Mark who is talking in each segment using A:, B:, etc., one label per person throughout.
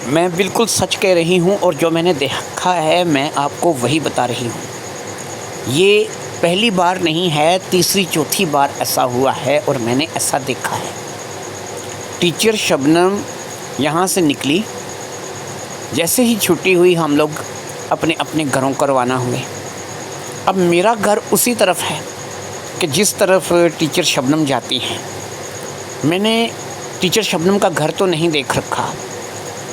A: میں بالکل سچ کہہ رہی ہوں اور جو میں نے دیکھا ہے میں آپ کو وہی بتا رہی ہوں۔ یہ پہلی بار نہیں ہے، تیسری چوتھی بار ایسا ہوا ہے اور میں نے ایسا دیکھا ہے۔ ٹیچر شبنم یہاں سے نکلی، جیسے ہی چھٹی ہوئی ہم لوگ اپنے اپنے گھروں کو روانہ ہوئے۔ اب میرا گھر اسی طرف ہے کہ جس طرف ٹیچر شبنم جاتی ہیں۔ میں نے ٹیچر شبنم کا گھر تو نہیں دیکھ رکھا،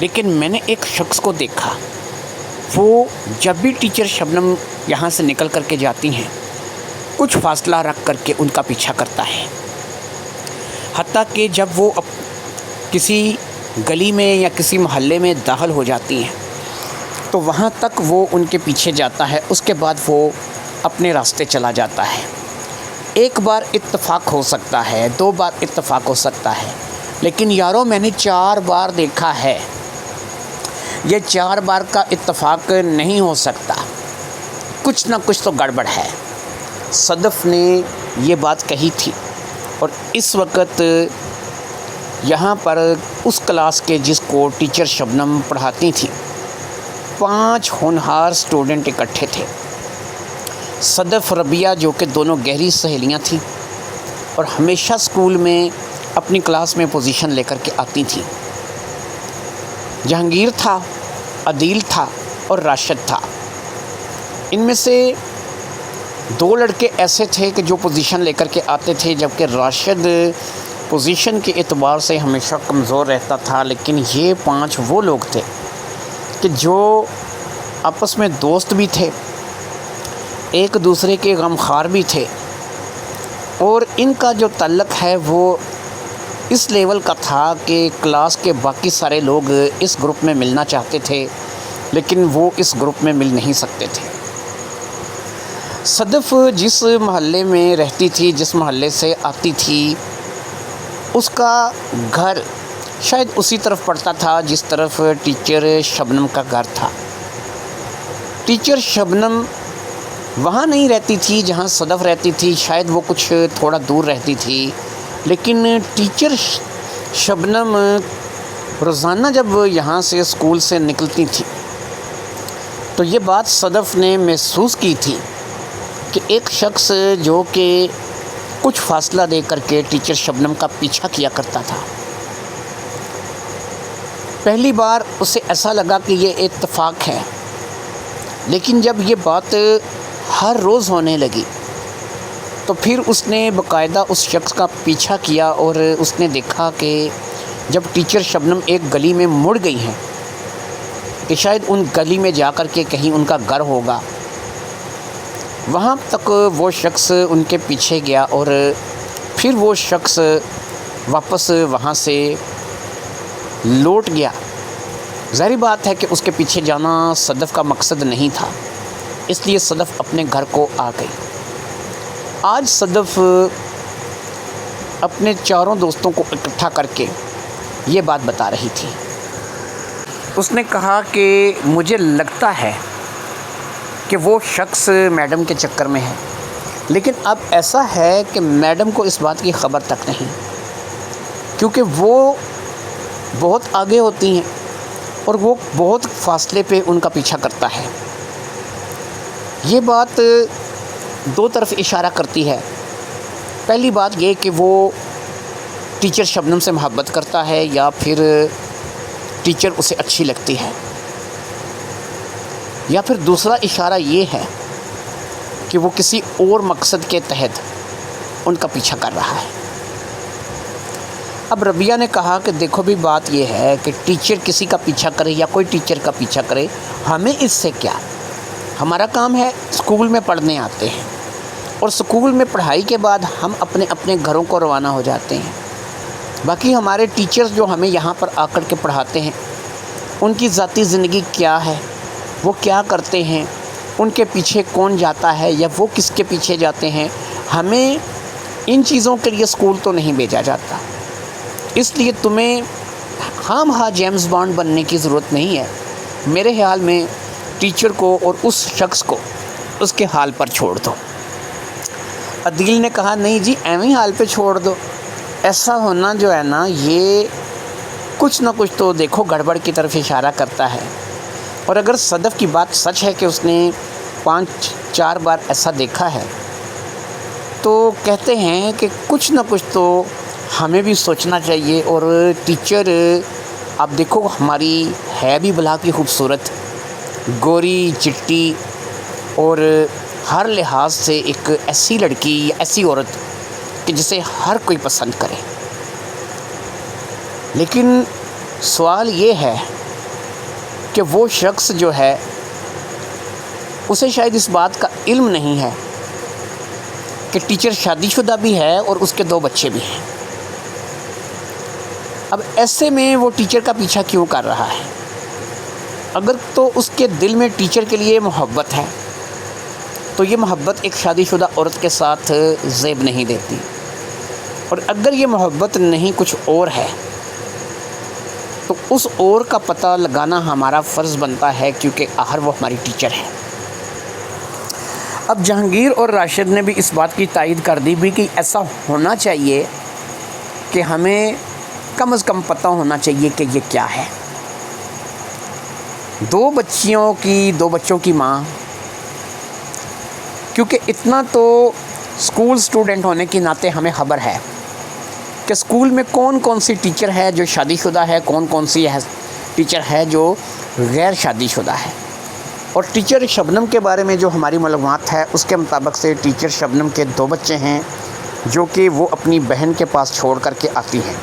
A: لیکن میں نے ایک شخص کو دیکھا۔ وہ جب بھی ٹیچر شبنم یہاں سے نکل کر کے جاتی ہیں، کچھ فاصلہ رکھ کر کے ان کا پیچھا کرتا ہے، حتیٰ کہ جب وہ کسی گلی میں یا کسی محلے میں داخل ہو جاتی ہیں تو وہاں تک وہ ان کے پیچھے جاتا ہے، اس کے بعد وہ اپنے راستے چلا جاتا ہے۔ ایک بار اتفاق ہو سکتا ہے، 2 بار اتفاق ہو سکتا ہے، لیکن یارو میں نے 4 بار دیکھا ہے۔ یہ 4 بار کا اتفاق نہیں ہو سکتا، کچھ نہ کچھ تو گڑبڑ ہے۔ صدف نے یہ بات کہی تھی اور اس وقت یہاں پر اس کلاس کے جس کو ٹیچر شبنم پڑھاتی تھی 5 ہونہار اسٹوڈنٹ اکٹھے تھے۔ صدف، ربیہ جو کہ دونوں گہری سہیلیاں تھیں اور ہمیشہ اسکول میں اپنی کلاس میں پوزیشن لے کر کے آتی تھیں۔ جہانگیر تھا، عدیل تھا اور راشد تھا۔ ان میں سے 2 لڑکے ایسے تھے کہ جو پوزیشن لے کر کے آتے تھے، جبکہ راشد پوزیشن کے اعتبار سے ہمیشہ کمزور رہتا تھا، لیکن یہ 5 وہ لوگ تھے کہ جو آپس میں دوست بھی تھے، ایک دوسرے کے غمخوار بھی تھے، اور ان کا جو تعلق ہے وہ اس لیول کا تھا کہ کلاس کے باقی سارے لوگ اس گروپ میں ملنا چاہتے تھے، لیکن وہ اس گروپ میں مل نہیں سکتے تھے۔ صدف جس محلے میں رہتی تھی، جس محلے سے آتی تھی، اس کا گھر شاید اسی طرف پڑتا تھا جس طرف ٹیچر شبنم کا گھر تھا۔ ٹیچر شبنم وہاں نہیں رہتی تھی جہاں صدف رہتی تھی، شاید وہ کچھ تھوڑا دور رہتی تھی، لیکن ٹیچر شبنم روزانہ جب یہاں سے اسکول سے نکلتی تھی تو یہ بات صدف نے محسوس کی تھی کہ ایک شخص جو کہ کچھ فاصلہ دے کر کے ٹیچر شبنم کا پیچھا کیا کرتا تھا۔ پہلی بار اسے ایسا لگا کہ یہ اتفاق ہے، لیکن جب یہ بات ہر روز ہونے لگی تو پھر اس نے باقاعدہ اس شخص کا پیچھا کیا اور اس نے دیکھا کہ جب ٹیچر شبنم ایک گلی میں مڑ گئی ہیں کہ شاید ان گلی میں جا کر کے کہیں ان کا گھر ہوگا، وہاں تک وہ شخص ان کے پیچھے گیا اور پھر وہ شخص واپس وہاں سے لوٹ گیا۔ ظاہری بات ہے کہ اس کے پیچھے جانا صدف کا مقصد نہیں تھا، اس لیے صدف اپنے گھر کو آ گئی۔ آج صدف اپنے 4 دوستوں کو اکٹھا کر کے یہ بات بتا رہی تھی۔ اس نے کہا کہ مجھے لگتا ہے کہ وہ شخص میڈم کے چکر میں ہے، لیکن اب ایسا ہے کہ میڈم کو اس بات کی خبر تک نہیں، کیونکہ وہ بہت آگے ہوتی ہیں اور وہ بہت فاصلے پہ ان کا پیچھا کرتا ہے۔ یہ بات 2 طرف اشارہ کرتی ہے۔ پہلی بات یہ کہ وہ ٹیچر شبنم سے محبت کرتا ہے یا پھر ٹیچر اسے اچھی لگتی ہے، یا پھر دوسرا اشارہ یہ ہے کہ وہ کسی اور مقصد کے تحت ان کا پیچھا کر رہا ہے۔ اب ربیہ نے کہا کہ دیکھو بھی بات یہ ہے کہ ٹیچر کسی کا پیچھا کرے یا کوئی ٹیچر کا پیچھا کرے، ہمیں اس سے کیا؟ ہمارا کام ہے اسکول میں پڑھنے آتے ہیں اور اسکول میں پڑھائی کے بعد ہم اپنے اپنے گھروں کو روانہ ہو جاتے ہیں۔ باقی ہمارے ٹیچرز جو ہمیں یہاں پر آ کر کے پڑھاتے ہیں، ان کی ذاتی زندگی کیا ہے، وہ کیا کرتے ہیں، ان کے پیچھے کون جاتا ہے یا وہ کس کے پیچھے جاتے ہیں، ہمیں ان چیزوں کے لیے اسکول تو نہیں بھیجا جاتا۔ اس لیے تمہیں خام خواہ جیمز بانڈ بننے کی ضرورت نہیں ہے۔ میرے خیال میں ٹیچر کو اور اس شخص کو اس کے حال پر چھوڑ دو۔ عدیل نے کہا نہیں جی ایویں حال پہ چھوڑ دو، ایسا ہونا جو ہے نا یہ کچھ نہ کچھ تو دیکھو گڑبڑ کی طرف اشارہ کرتا ہے۔ اور اگر صدف کی بات سچ ہے کہ اس نے 5-4 بار ایسا دیکھا ہے، تو کہتے ہیں کہ کچھ نہ کچھ تو ہمیں بھی سوچنا چاہیے۔ اور ٹیچر آپ دیکھو ہماری ہے بھی بلا کی خوبصورت، گوری چٹی، اور ہر لحاظ سے ایک ایسی لڑکی یا ایسی عورت کہ جسے ہر کوئی پسند کرے۔ لیکن سوال یہ ہے کہ وہ شخص جو ہے اسے شاید اس بات کا علم نہیں ہے کہ ٹیچر شادی شدہ بھی ہے اور اس کے 2 بچے بھی ہیں۔ اب ایسے میں وہ ٹیچر کا پیچھا کیوں کر رہا ہے؟ اگر تو اس کے دل میں ٹیچر کے لیے محبت ہے تو یہ محبت ایک شادی شدہ عورت کے ساتھ زیب نہیں دیتی، اور اگر یہ محبت نہیں کچھ اور ہے تو اس اور کا پتہ لگانا ہمارا فرض بنتا ہے، کیونکہ آخر وہ ہماری ٹیچر ہے۔ اب جہانگیر اور راشد نے بھی اس بات کی تائید کر دی بھی کہ ایسا ہونا چاہیے کہ ہمیں کم از کم پتہ ہونا چاہیے کہ یہ کیا ہے۔ 2 بچوں کی ماں، کیونکہ اتنا تو اسکول سٹوڈنٹ ہونے کی ناطے ہمیں خبر ہے کہ اسکول میں کون کون سی ٹیچر ہے جو شادی شدہ ہے، کون سی ٹیچر ہے جو غیر شادی شدہ ہے۔ اور ٹیچر شبنم کے بارے میں جو ہماری معلومات ہے اس کے مطابق سے ٹیچر شبنم کے 2 بچے ہیں جو کہ وہ اپنی بہن کے پاس چھوڑ کر کے آتی ہیں۔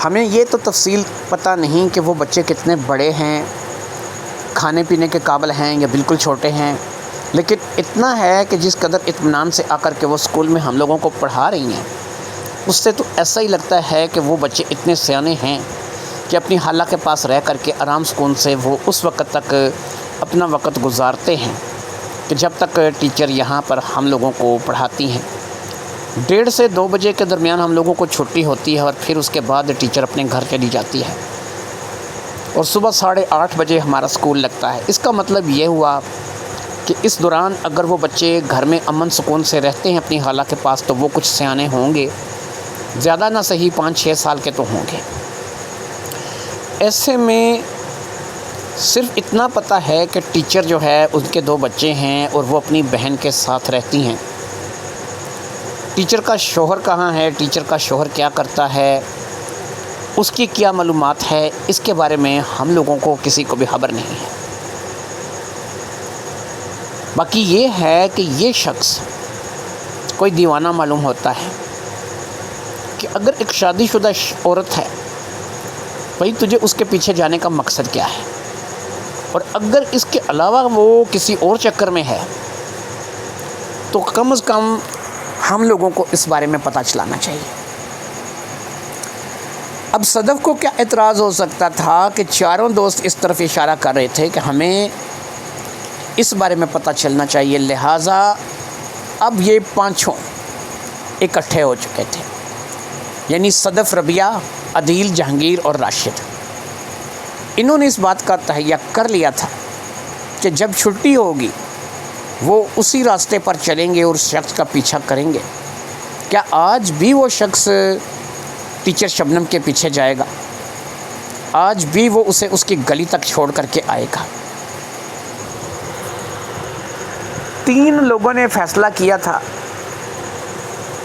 A: ہمیں یہ تو تفصیل پتہ نہیں کہ وہ بچے کتنے بڑے ہیں، کھانے پینے کے قابل ہیں یا بالکل چھوٹے ہیں، لیکن اتنا ہے کہ جس قدر اطمینان سے آ کر کے وہ اسکول میں ہم لوگوں کو پڑھا رہی ہیں، اس سے تو ایسا ہی لگتا ہے کہ وہ بچے اتنے سیانے ہیں کہ اپنی خالہ کے پاس رہ کر کے آرام سکون سے وہ اس وقت تک اپنا وقت گزارتے ہیں کہ جب تک ٹیچر یہاں پر ہم لوگوں کو پڑھاتی ہیں۔ 1:30 سے 2 بجے کے درمیان ہم لوگوں کو چھٹی ہوتی ہے، اور پھر اس کے بعد ٹیچر اپنے گھر چلی جاتی ہے، اور صبح 8:30 بجے ہمارا اسکول لگتا ہے۔ اس کا مطلب یہ ہوا کہ اس دوران اگر وہ بچے گھر میں امن سکون سے رہتے ہیں اپنی خالہ کے پاس تو وہ کچھ سیانے ہوں گے، زیادہ نہ صحیح 5-6 سال کے تو ہوں گے۔ ایسے میں صرف اتنا پتہ ہے کہ ٹیچر جو ہے ان کے 2 بچے ہیں اور وہ اپنی بہن کے ساتھ رہتی ہیں۔ ٹیچر کا شوہر کہاں ہے، ٹیچر کا شوہر کیا کرتا ہے، اس کی کیا معلومات ہے، اس کے بارے میں ہم لوگوں کو کسی کو بھی خبر نہیں ہے۔ باقی یہ ہے کہ یہ شخص کوئی دیوانہ معلوم ہوتا ہے کہ اگر ایک شادی شدہ عورت ہے، بھئی تجھے اس کے پیچھے جانے کا مقصد کیا ہے؟ اور اگر اس کے علاوہ وہ کسی اور چکر میں ہے تو کم از کم ہم لوگوں کو اس بارے میں پتہ چلانا چاہیے۔ اب صدف کو کیا اعتراض ہو سکتا تھا کہ 4 دوست اس طرف اشارہ کر رہے تھے کہ ہمیں اس بارے میں پتہ چلنا چاہیے، لہٰذا اب یہ 5 اکٹھے ہو چکے تھے، یعنی صدف، ربیہ، عدیل، جہانگیر اور راشد۔ انہوں نے اس بات کا تہیہ کر لیا تھا کہ جب چھٹی ہوگی وہ اسی راستے پر چلیں گے اور اس شخص کا پیچھا کریں گے۔ کیا آج بھی وہ شخص ٹیچر شبنم کے پیچھے جائے گا؟ آج بھی وہ اسے اس کی گلی تک چھوڑ کر کے آئے گا؟ 3 لوگوں نے فیصلہ کیا تھا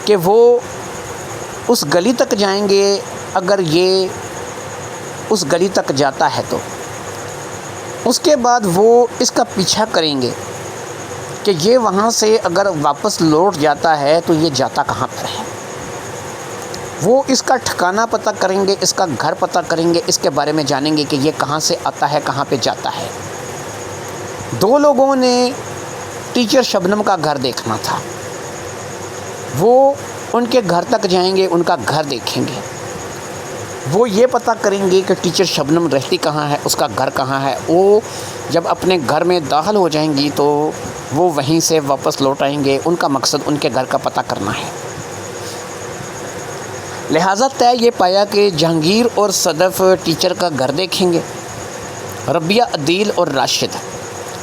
A: کہ وہ اس گلی تک جائیں گے، اگر یہ اس گلی تک جاتا ہے تو اس کے بعد وہ اس کا پیچھا کریں گے کہ یہ وہاں سے اگر واپس لوٹ جاتا ہے تو یہ جاتا کہاں پر ہے۔ وہ اس کا ٹھکانہ پتہ کریں گے، اس کا گھر پتہ کریں گے، اس کے بارے میں جانیں گے کہ یہ کہاں سے آتا ہے، کہاں پہ جاتا ہے۔ 2 لوگوں نے ٹیچر شبنم کا گھر دیکھنا تھا، وہ ان کے گھر تک جائیں گے، ان کا گھر دیکھیں گے، وہ یہ پتہ کریں گے کہ ٹیچر شبنم رہتی کہاں ہے، اس کا گھر کہاں ہے۔ وہ جب اپنے گھر میں داخل ہو جائیں گی تو وہ وہیں سے واپس لوٹ آئیں گے، ان کا مقصد ان کے گھر کا پتہ کرنا ہے۔ لہٰذا طے یہ پایا کہ جہانگیر اور صدف ٹیچر کا گھر دیکھیں گے، ربیہ، عدیل اور راشد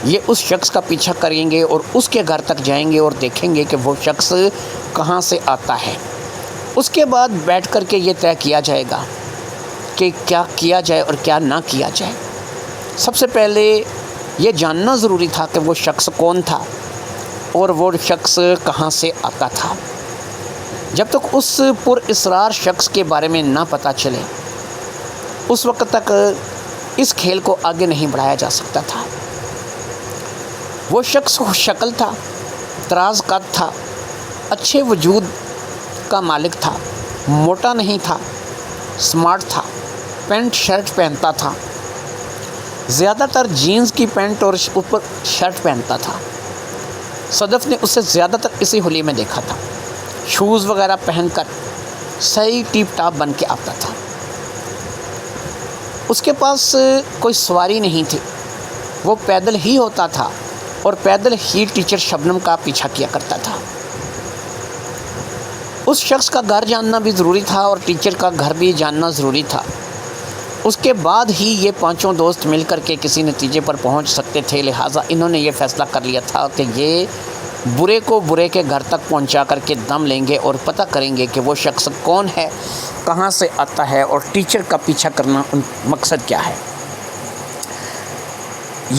A: یہ اس شخص کا پیچھا کریں گے اور اس کے گھر تک جائیں گے اور دیکھیں گے کہ وہ شخص کہاں سے آتا ہے۔ اس کے بعد بیٹھ کر کے یہ طے کیا جائے گا کہ کیا کیا جائے اور کیا نہ کیا جائے۔ سب سے پہلے یہ جاننا ضروری تھا کہ وہ شخص کون تھا اور وہ شخص کہاں سے آتا تھا۔ جب تک اس پر اصرار شخص کے بارے میں نہ پتہ چلے اس وقت تک اس کھیل کو آگے نہیں بڑھایا جا سکتا تھا۔ وہ شخص خوش شکل تھا، دراز قد تھا، اچھے وجود کا مالک تھا، موٹا نہیں تھا، سمارٹ تھا، پینٹ شرٹ پہنتا تھا، زیادہ تر جینز کی پینٹ اور اوپر شرٹ پہنتا تھا۔ صدف نے اسے زیادہ تر اسی ہولی میں دیکھا تھا، شوز وغیرہ پہن کر صحیح ٹیپ ٹاپ بن کے آتا تھا۔ اس کے پاس کوئی سواری نہیں تھی، وہ پیدل ہی ہوتا تھا اور پیدل ہی ٹیچر شبنم کا پیچھا کیا کرتا تھا۔ اس شخص کا گھر جاننا بھی ضروری تھا اور ٹیچر کا گھر بھی جاننا ضروری تھا۔ اس کے بعد ہی یہ پانچوں دوست مل کر کے کسی نتیجے پر پہنچ سکتے تھے، لہٰذا انہوں نے یہ فیصلہ کر لیا تھا کہ یہ برے کو برے کے گھر تک پہنچا کر کے دم لیں گے اور پتہ کریں گے کہ وہ شخص کون ہے، کہاں سے آتا ہے اور ٹیچر کا پیچھا کرنا ان مقصد کیا ہے۔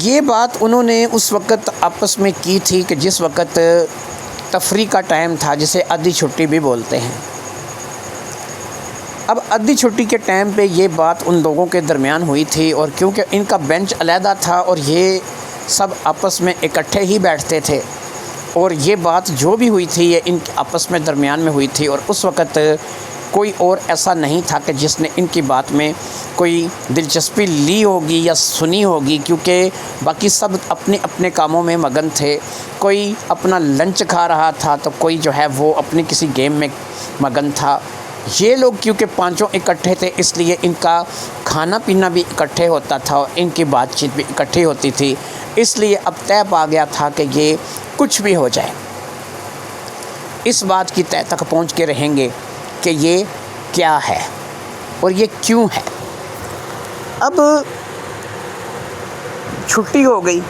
A: یہ بات انہوں نے اس وقت آپس میں کی تھی کہ جس وقت تفریح کا ٹائم تھا، جسے آدھی چھٹی بھی بولتے ہیں۔ اب آدھی چھٹی کے ٹائم پہ یہ بات ان لوگوں کے درمیان ہوئی تھی، اور کیونکہ ان کا بینچ علیحدہ تھا اور یہ سب آپس میں اکٹھے ہی بیٹھتے تھے، اور یہ بات جو بھی ہوئی تھی یہ ان کے آپس میں درمیان میں ہوئی تھی، اور اس وقت کوئی اور ایسا نہیں تھا کہ جس نے ان کی بات میں کوئی دلچسپی لی ہوگی یا سنی ہوگی، کیونکہ باقی سب اپنے اپنے کاموں میں مگن تھے۔ کوئی اپنا لنچ کھا رہا تھا تو کوئی جو ہے وہ اپنی کسی گیم میں مگن تھا۔ یہ لوگ کیونکہ پانچوں اکٹھے تھے اس لیے ان کا کھانا پینا بھی اکٹھے ہوتا تھا اور ان کی بات چیت بھی اکٹھی ہوتی تھی، اس لیے اب طے پا گیا تھا کہ یہ کچھ بھی ہو جائے اس بات کی طے تک پہنچ کے رہیں گے کہ یہ کیا ہے اور یہ کیوں ہے۔ اب چھٹی ہو گئی،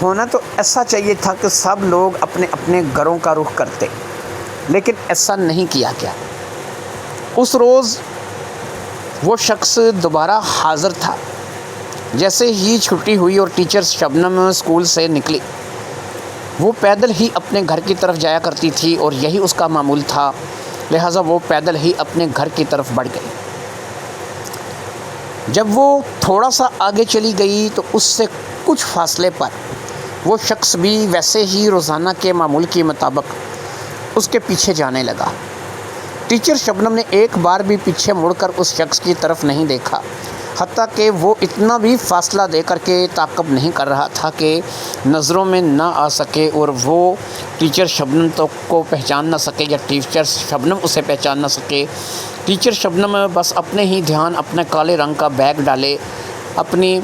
A: ہونا تو ایسا چاہیے تھا کہ سب لوگ اپنے اپنے گھروں کا رخ کرتے، لیکن ایسا نہیں کیا گیا۔ اس روز وہ شخص دوبارہ حاضر تھا۔ جیسے ہی چھٹی ہوئی اور ٹیچر شبنم اسکول سے نکلی، وہ پیدل ہی اپنے گھر کی طرف جایا کرتی تھی اور یہی اس کا معمول تھا، لہٰذا وہ پیدل ہی اپنے گھر کی طرف بڑھ گئی۔ جب وہ تھوڑا سا آگے چلی گئی تو اس سے کچھ فاصلے پر وہ شخص بھی ویسے ہی روزانہ کے معمول کے مطابق اس کے پیچھے جانے لگا۔ ٹیچر شبنم نے ایک بار بھی پیچھے مڑ کر اس شخص کی طرف نہیں دیکھا، حتیٰ کہ وہ اتنا بھی فاصلہ دے کر کے تعاقب نہیں کر رہا تھا کہ نظروں میں نہ آ سکے اور وہ ٹیچر شبنم کو پہچان نہ سکے یا ٹیچر شبنم اسے پہچان نہ سکے۔ ٹیچر شبنم بس اپنے ہی دھیان اپنے کالے رنگ کا بیگ ڈالے اپنی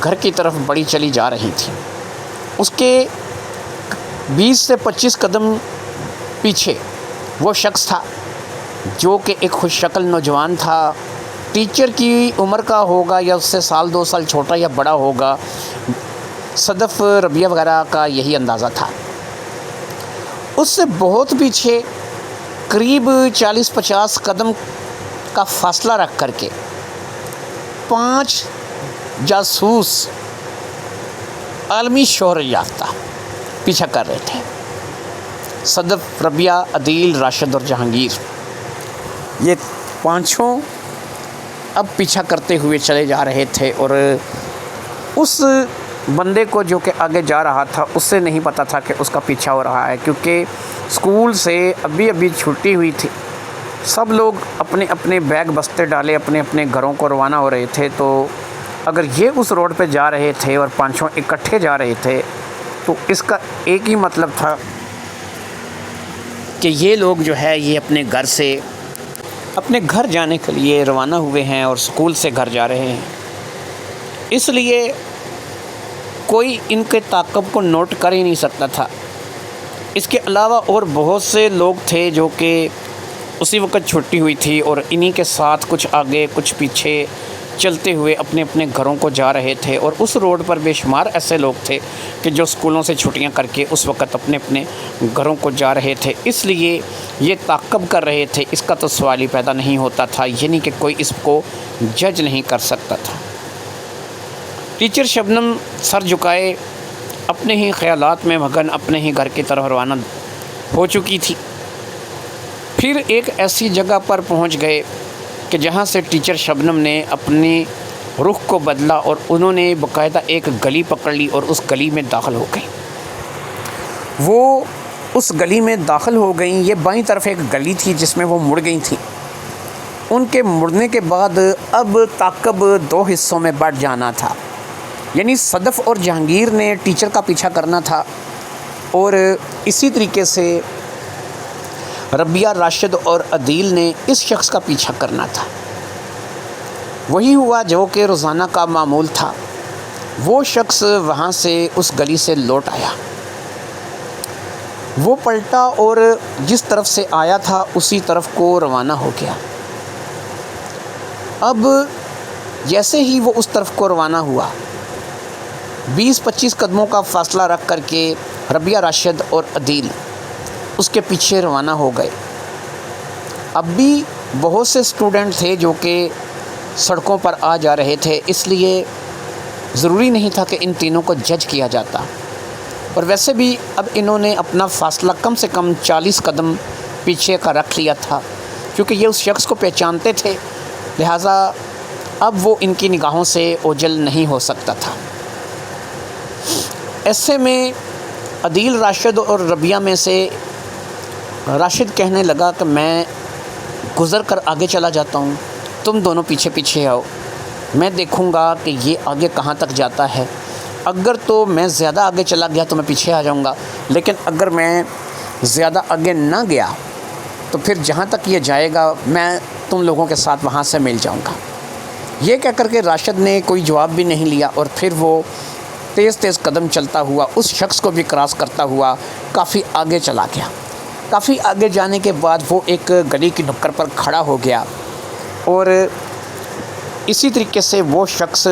A: گھر کی طرف بڑی چلی جا رہی تھی۔ اس کے 20 سے 25 قدم پیچھے وہ شخص تھا جو کہ ایک خوش شکل نوجوان تھا، ٹیچر کی عمر کا ہوگا یا اس سے سال 2 سال چھوٹا یا بڑا ہوگا، صدف ربیہ وغیرہ کا یہی اندازہ تھا۔ اس سے بہت پیچھے قریب 40-50 قدم کا فاصلہ رکھ کر کے 5 جاسوس عالمی شہرت یافتہ پیچھا کر رہے تھے۔ صدف، ربیہ، عدیل، راشد اور جہانگیر، یہ پانچوں اب پیچھا کرتے ہوئے چلے جا رہے تھے، اور اس بندے کو جو کہ آگے جا رہا تھا اس سے نہیں پتہ تھا کہ اس کا پیچھا ہو رہا ہے، کیونکہ اسکول سے ابھی چھٹی ہوئی تھی۔ سب لوگ اپنے اپنے بیگ بستے ڈالے اپنے اپنے گھروں کو روانہ ہو رہے تھے، تو اگر یہ اس روڈ پہ جا رہے تھے اور پانچوں اکٹھے جا رہے تھے تو اس کا ایک ہی مطلب تھا کہ یہ لوگ جو ہے یہ اپنے گھر سے اپنے گھر جانے کے لیے روانہ ہوئے ہیں اور اسکول سے گھر جا رہے ہیں۔ اس لیے کوئی ان کے تعاقب کو نوٹ کر ہی نہیں سکتا تھا۔ اس کے علاوہ اور بہت سے لوگ تھے جو کہ اسی وقت چھٹی ہوئی تھی، اور انہی کے ساتھ کچھ آگے کچھ پیچھے چلتے ہوئے اپنے اپنے گھروں کو جا رہے تھے، اور اس روڈ پر بے شمار ایسے لوگ تھے کہ جو اسکولوں سے چھٹیاں کر کے اس وقت اپنے اپنے گھروں کو جا رہے تھے، اس لیے یہ تعقب کر رہے تھے۔ اس کا تو سوال ہی پیدا نہیں ہوتا تھا، یعنی کہ کوئی اس کو جج نہیں کر سکتا تھا۔ ٹیچر شبنم سر جھکائے اپنے ہی خیالات میں مگن اپنے ہی گھر کی طرف روانہ ہو چکی تھی۔ پھر ایک ایسی جگہ پر پہنچ گئے کہ جہاں سے ٹیچر شبنم نے اپنی رخ کو بدلا، اور انہوں نے باقاعدہ ایک گلی پکڑ لی اور اس گلی میں داخل ہو گئی۔ وہ اس گلی میں داخل ہو گئیں۔ یہ بائیں طرف ایک گلی تھی جس میں وہ مڑ گئی تھیں۔ ان کے مڑنے کے بعد اب تعقب دو حصوں میں بڑھ جانا تھا، یعنی صدف اور جہانگیر نے ٹیچر کا پیچھا کرنا تھا، اور اسی طریقے سے ربیہ، راشد اور عدیل نے اس شخص کا پیچھا کرنا تھا۔ وہی ہوا جو کہ روزانہ کا معمول تھا۔ وہ شخص وہاں سے اس گلی سے لوٹ آیا۔ وہ پلٹا اور جس طرف سے آیا تھا اسی طرف کو روانہ ہو گیا۔ اب جیسے ہی وہ اس طرف کو روانہ ہوا، 20-25 قدموں کا فاصلہ رکھ کر کے ربیہ، راشد اور عدیل اس کے پیچھے روانہ ہو گئے۔ اب بھی بہت سے اسٹوڈنٹ تھے جو کہ سڑکوں پر آ جا رہے تھے، اس لیے ضروری نہیں تھا کہ ان تینوں کو جج کیا جاتا، اور ویسے بھی اب انہوں نے اپنا فاصلہ کم سے کم 40 قدم پیچھے کا رکھ لیا تھا، کیونکہ یہ اس شخص کو پہچانتے تھے، لہٰذا اب وہ ان کی نگاہوں سے اوجھل نہیں ہو سکتا تھا۔ ایسے میں عدیل، راشد اور ربیہ میں سے راشد کہنے لگا کہ میں گزر کر آگے چلا جاتا ہوں، تم دونوں پیچھے پیچھے آؤ، میں دیکھوں گا کہ یہ آگے کہاں تک جاتا ہے۔ اگر تو میں زیادہ آگے چلا گیا تو میں پیچھے آ جاؤں گا، لیکن اگر میں زیادہ آگے نہ گیا تو پھر جہاں تک یہ جائے گا میں تم لوگوں کے ساتھ وہاں سے مل جاؤں گا۔ یہ کہہ کر کے راشد نے کوئی جواب بھی نہیں لیا، اور پھر وہ تیز تیز قدم چلتا ہوا اس شخص کو بھی کراس کرتا ہوا کافی آگے چلا گیا۔ کافی آگے جانے کے بعد وہ ایک گلی کی نکڑ پر کھڑا ہو گیا، اور اسی طریقے سے وہ شخص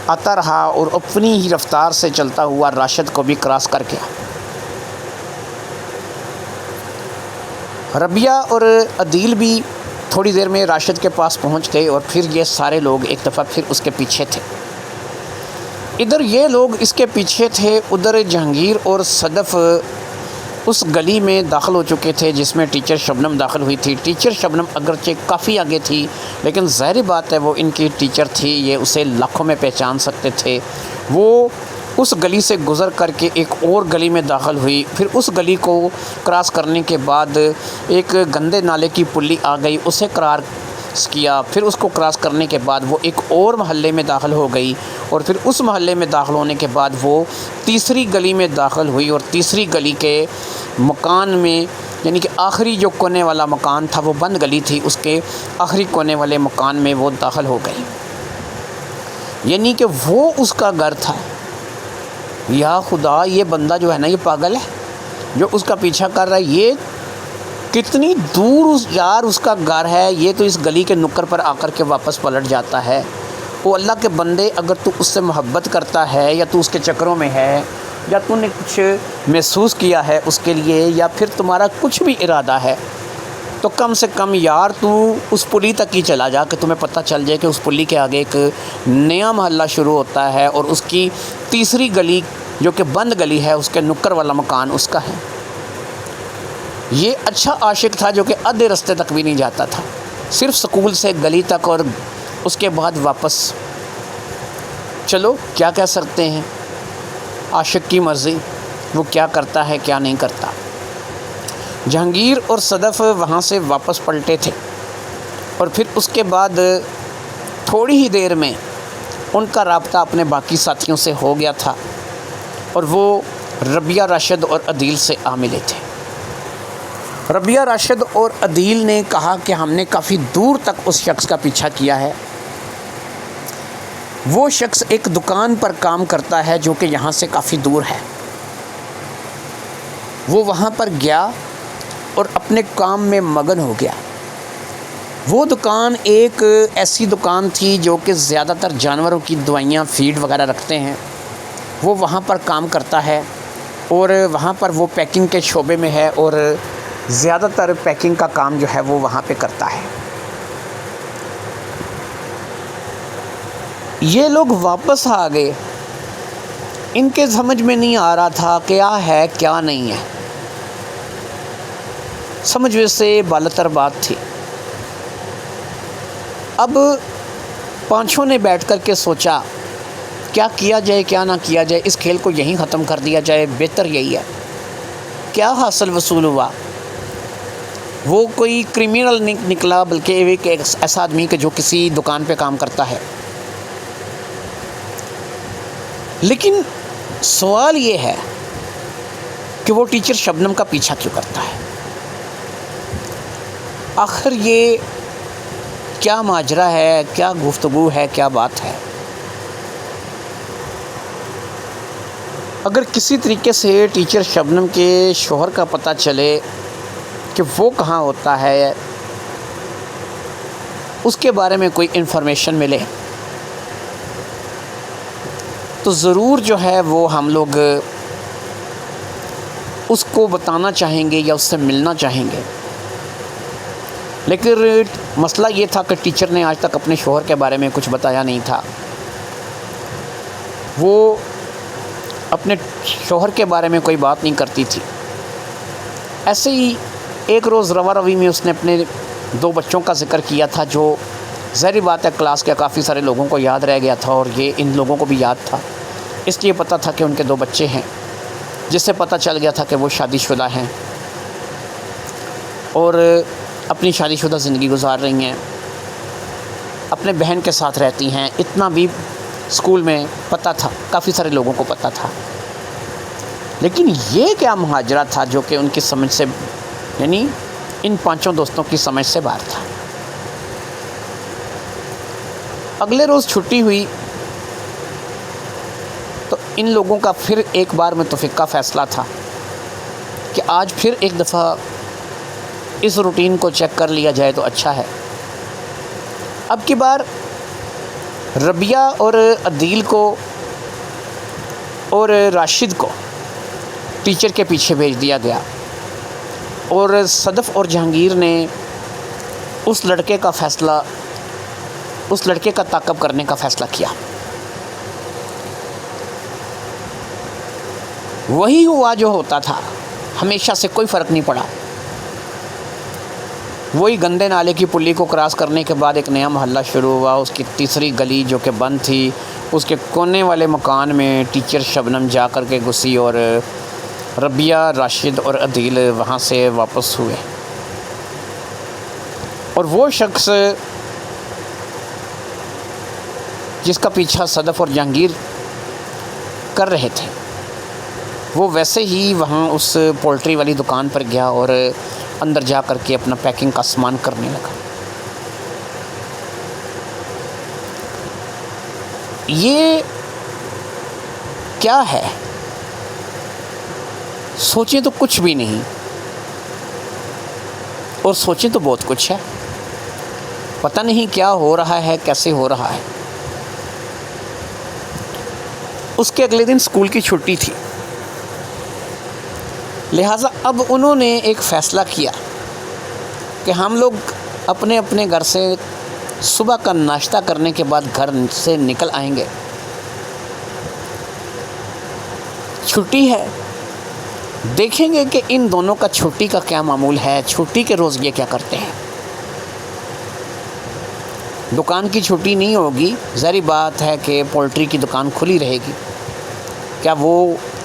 A: آتا رہا اور اپنی ہی رفتار سے چلتا ہوا راشد کو بھی کراس کر گیا۔ ربیہ اور عدیل بھی تھوڑی دیر میں راشد کے پاس پہنچ گئے، اور پھر یہ سارے لوگ ایک دفعہ پھر اس کے پیچھے تھے۔ ادھر یہ لوگ اس کے پیچھے تھے، ادھر جہانگیر اور صدف اس گلی میں داخل ہو چکے تھے جس میں ٹیچر شبنم داخل ہوئی تھی۔ ٹیچر شبنم اگرچہ کافی آگے تھی، لیکن ظاہری بات ہے وہ ان کی ٹیچر تھی، یہ اسے لاکھوں میں پہچان سکتے تھے۔ وہ اس گلی سے گزر کر کے ایک اور گلی میں داخل ہوئی، پھر اس گلی کو کراس کرنے کے بعد ایک گندے نالے کی پلی آ گئی، اسے کراس کیا، پھر اس کو کراس کرنے کے بعد وہ ایک اور محلے میں داخل ہو گئی، اور پھر اس محلے میں داخل ہونے کے بعد وہ تیسری گلی میں داخل ہوئی، اور تیسری گلی کے مکان میں، یعنی کہ آخری جو کونے والا مکان تھا، وہ بند گلی تھی، اس کے آخری کونے والے مکان میں وہ داخل ہو گئی، یعنی کہ وہ اس کا گھر تھا۔ یا خدا، یہ بندہ جو ہے نا یہ پاگل ہے جو اس کا پیچھا کر رہا ہے، یہ کتنی دور اس کا گھر ہے، یہ تو اس گلی کے نکڑ پر آ کر کے واپس پلٹ جاتا ہے۔ وہ اللہ کے بندے، اگر تو اس سے محبت کرتا ہے یا تو اس کے چکروں میں ہے یا تو نے کچھ محسوس کیا ہے اس کے لیے، یا پھر تمہارا کچھ بھی ارادہ ہے، تو کم سے کم یار تو اس پلی تک ہی چلا جا کہ تمہیں پتہ چل جائے کہ اس پلی کے آگے ایک نیا محلہ شروع ہوتا ہے، اور اس کی تیسری گلی جو کہ بند گلی ہے، اس کے نکڑ والا مکان اس کا ہے۔ یہ اچھا عاشق تھا جو کہ آدھے رستے تک بھی نہیں جاتا تھا، صرف سکول سے گلی تک اور اس کے بعد واپس۔ چلو کیا کہہ سکتے ہیں، عاشق کی مرضی، وہ کیا کرتا ہے کیا نہیں کرتا۔ جہانگیر اور صدف وہاں سے واپس پلٹے تھے، اور پھر اس کے بعد تھوڑی ہی دیر میں ان کا رابطہ اپنے باقی ساتھیوں سے ہو گیا تھا، اور وہ ربیہ، راشد اور عدیل سے آ ملے تھے۔ ربیہ، راشد اور عدیل نے کہا کہ ہم نے کافی دور تک اس شخص کا پیچھا کیا ہے۔ وہ شخص ایک دکان پر کام کرتا ہے جو کہ یہاں سے کافی دور ہے۔ وہ وہاں پر گیا اور اپنے کام میں مگن ہو گیا۔ وہ دکان ایک ایسی دکان تھی جو کہ زیادہ تر جانوروں کی دوائیاں فیڈ وغیرہ رکھتے ہیں، وہ وہاں پر کام کرتا ہے اور وہاں پر وہ پیکنگ کے شعبے میں ہے اور زیادہ تر پیکنگ کا کام جو ہے وہ وہاں پہ کرتا ہے۔ یہ لوگ واپس آ گئے، ان کے سمجھ میں نہیں آ رہا تھا کیا ہے کیا نہیں ہے، سمجھ میں سے بالاتر بات تھی۔ اب پانچوں نے بیٹھ کر کے سوچا کیا کیا جائے کیا نہ کیا جائے، اس کھیل کو یہیں ختم کر دیا جائے، بہتر یہی ہے۔ کیا حاصل وصول ہوا؟ وہ کوئی کرمینل نہیں نکلا بلکہ ایک ایسا آدمی کہ جو کسی دکان پہ کام کرتا ہے۔ لیکن سوال یہ ہے کہ وہ ٹیچر شبنم کا پیچھا کیوں کرتا ہے؟ آخر یہ کیا ماجرا ہے، کیا گفتگو ہے، کیا بات ہے؟ اگر کسی طریقے سے ٹیچر شبنم کے شوہر کا پتہ چلے کہ وہ کہاں ہوتا ہے، اس کے بارے میں کوئی انفارمیشن ملے تو ضرور جو ہے وہ ہم لوگ اس کو بتانا چاہیں گے یا اس سے ملنا چاہیں گے۔ لیکن مسئلہ یہ تھا کہ ٹیچر نے آج تک اپنے شوہر کے بارے میں کچھ بتایا نہیں تھا۔ وہ اپنے شوہر کے بارے میں کوئی بات نہیں کرتی تھی۔ ایسے ہی ایک روز روا روی میں اس نے اپنے 2 بچوں کا ذکر کیا تھا، جو ظاہری بات ہے کلاس کے کافی سارے لوگوں کو یاد رہ گیا تھا اور یہ ان لوگوں کو بھی یاد تھا، اس لیے پتہ تھا کہ ان کے 2 بچے ہیں، جس سے پتہ چل گیا تھا کہ وہ شادی شدہ ہیں اور اپنی شادی شدہ زندگی گزار رہی ہیں، اپنے بہن کے ساتھ رہتی ہیں۔ اتنا بھی اسکول میں پتہ تھا، کافی سارے لوگوں کو پتہ تھا۔ لیکن یہ کیا مہاجرہ تھا جو کہ ان کی سمجھ سے، یعنی ان 5 دوستوں کی سمجھ سے باہر تھا۔ اگلے روز چھٹی ہوئی تو ان لوگوں کا پھر ایک بار متفقہ فیصلہ تھا کہ آج پھر ایک دفعہ اس روٹین کو چیک کر لیا جائے تو اچھا ہے۔ اب کی بار ربیہ اور عدیل کو اور راشد کو ٹیچر کے پیچھے بھیج دیا گیا اور صدف اور جہانگیر نے اس لڑکے کا تعاقب کرنے کا فیصلہ کیا۔ وہی ہوا جو ہوتا تھا، ہمیشہ سے کوئی فرق نہیں پڑا۔ وہی گندے نالے کی پلی کو کراس کرنے کے بعد ایک نیا محلہ شروع ہوا، اس کی تیسری گلی جو کہ بند تھی، اس کے کونے والے مکان میں ٹیچر شبنم جا کر کے گھسی اور ربیہ، راشد اور عدیل وہاں سے واپس ہوئے۔ اور وہ شخص جس کا پیچھا صدف اور جہانگیر کر رہے تھے، وہ ویسے ہی وہاں اس پولٹری والی دکان پر گیا اور اندر جا کر کے اپنا پیکنگ کا سامان کرنے لگا۔ یہ کیا ہے؟ سوچیں تو کچھ بھی نہیں اور سوچیں تو بہت کچھ ہے۔ پتہ نہیں کیا ہو رہا ہے، کیسے ہو رہا ہے۔ اس کے اگلے دن اسکول کی چھٹی تھی، لہٰذا اب انہوں نے ایک فیصلہ کیا کہ ہم لوگ اپنے اپنے گھر سے صبح کا ناشتہ کرنے کے بعد گھر سے نکل آئیں گے۔ چھٹی ہے، دیکھیں گے کہ ان دونوں کا چھٹی کا کیا معمول ہے، چھٹی کے روز یہ کیا کرتے ہیں۔ دکان کی چھٹی نہیں ہوگی، ظاہری بات ہے کہ پولٹری کی دکان کھلی رہے گی۔ کیا وہ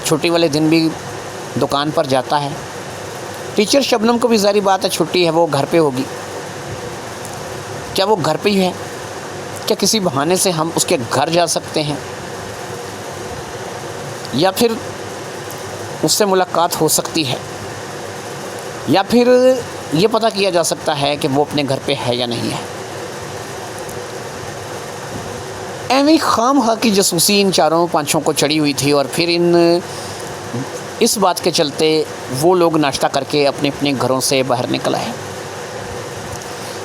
A: چھٹی والے دن بھی دکان پر جاتا ہے؟ ٹیچر شبنم کو بھی ظاہری بات ہے چھٹی ہے، وہ گھر پہ ہوگی۔ کیا وہ گھر پہ ہی ہے؟ کیا کسی بہانے سے ہم اس کے گھر جا سکتے ہیں یا پھر اس سے ملاقات ہو سکتی ہے، یا پھر یہ پتہ کیا جا سکتا ہے کہ وہ اپنے گھر پہ ہے یا نہیں ہے۔ ایویں خام خواہ کی جاسوسی ان 4-5 کو چڑھی ہوئی تھی اور پھر اس بات کے چلتے وہ لوگ ناشتہ کر کے اپنے اپنے گھروں سے باہر نکل آئے۔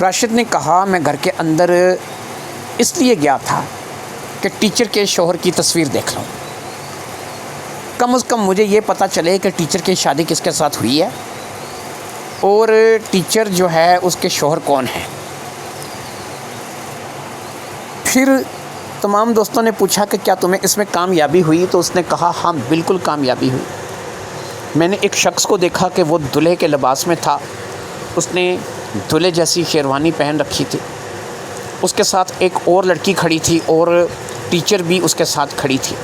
A: راشد نے کہا میں گھر کے اندر اس لیے گیا تھا کہ ٹیچر کے شوہر کی تصویر دیکھ لوں، کم از کم مجھے یہ پتہ چلے کہ ٹیچر کی شادی کس کے ساتھ ہوئی ہے اور ٹیچر جو ہے اس کے شوہر کون ہیں۔ پھر تمام دوستوں نے پوچھا کہ کیا تمہیں اس میں کامیابی ہوئی؟ تو اس نے کہا ہاں بالکل کامیابی ہوئی۔ میں نے ایک شخص کو دیکھا کہ وہ دلہے کے لباس میں تھا، اس نے دلہے جیسی شیروانی پہن رکھی تھی، اس کے ساتھ ایک اور لڑکی کھڑی تھی اور ٹیچر بھی اس کے ساتھ کھڑی تھی۔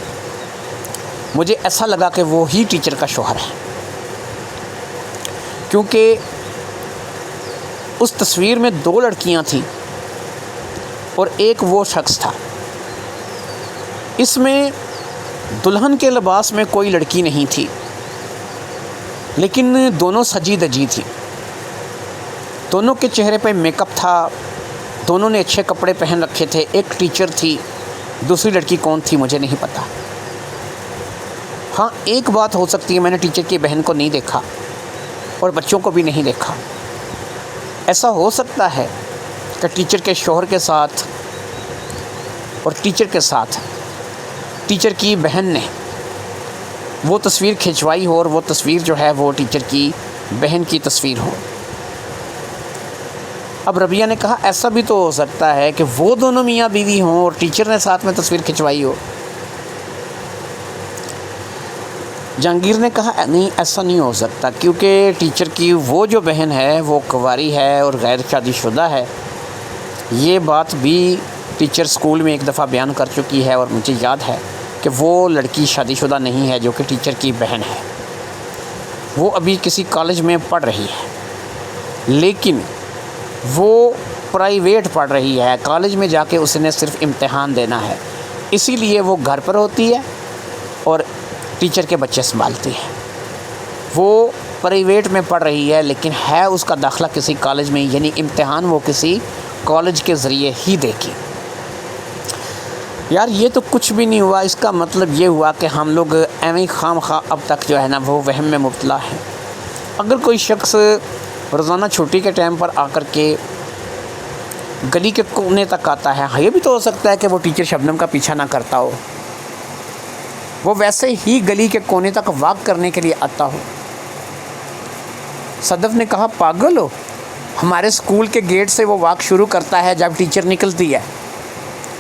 A: مجھے ایسا لگا کہ وہ ہی ٹیچر کا شوہر ہے، کیونکہ اس تصویر میں 2 لڑکیاں تھیں اور ایک وہ شخص تھا۔ اس میں دلہن کے لباس میں کوئی لڑکی نہیں تھی، لیکن دونوں سجی دجی تھی، دونوں کے چہرے پہ میک اپ تھا، دونوں نے اچھے کپڑے پہن رکھے تھے۔ ایک ٹیچر تھی، دوسری لڑکی کون تھی مجھے نہیں پتا۔ ہاں ایک بات ہو سکتی ہے، میں نے ٹیچر کی بہن کو نہیں دیکھا اور بچوں کو بھی نہیں دیکھا۔ ایسا ہو سکتا ہے کہ ٹیچر کے شوہر کے ساتھ اور ٹیچر کے ساتھ ٹیچر کی بہن نے وہ تصویر کھنچوائی ہو اور وہ تصویر جو ہے وہ ٹیچر کی بہن کی تصویر ہو۔ اب ربیہ نے کہا ایسا بھی تو ہو سکتا ہے کہ وہ دونوں میاں بیوی ہوں اور ٹیچر نے ساتھ میں تصویر کھنچوائی ہو۔ جہانگیر نے کہا نہیں ایسا نہیں ہو سکتا، کیونکہ ٹیچر کی وہ جو بہن ہے وہ کنواری ہے اور غیر شادی شدہ ہے۔ یہ بات بھی ٹیچر سکول میں ایک دفعہ بیان کر چکی ہے اور مجھے یاد ہے کہ وہ لڑکی شادی شدہ نہیں ہے جو کہ ٹیچر کی بہن ہے، وہ ابھی کسی کالج میں پڑھ رہی ہے، لیکن وہ پرائیویٹ پڑھ رہی ہے، کالج میں جا کے اس نے صرف امتحان دینا ہے، اسی لیے وہ گھر پر ہوتی ہے اور ٹیچر کے بچے سنبھالتی ہے۔ وہ پرائیویٹ میں پڑھ رہی ہے لیکن ہے اس کا داخلہ کسی کالج میں، یعنی امتحان وہ کسی کالج کے ذریعے ہی دے گی۔ یار یہ تو کچھ بھی نہیں ہوا، اس کا مطلب یہ ہوا کہ ہم لوگ ایویں خام خواہ اب تک جو ہے نا وہ وہم میں مبتلا ہیں۔ اگر کوئی شخص روزانہ چھٹی کے ٹائم پر آ کر کے گلی کے کونے تک آتا ہے، یہ بھی تو ہو سکتا ہے کہ وہ ٹیچر شبنم کا پیچھا نہ کرتا ہو، وہ ویسے ہی گلی کے کونے تک واک کرنے کے لیے آتا ہو۔ صدف نے کہا پاگل ہو، ہمارے سکول کے گیٹ سے وہ واک شروع کرتا ہے جب ٹیچر نکلتی ہے،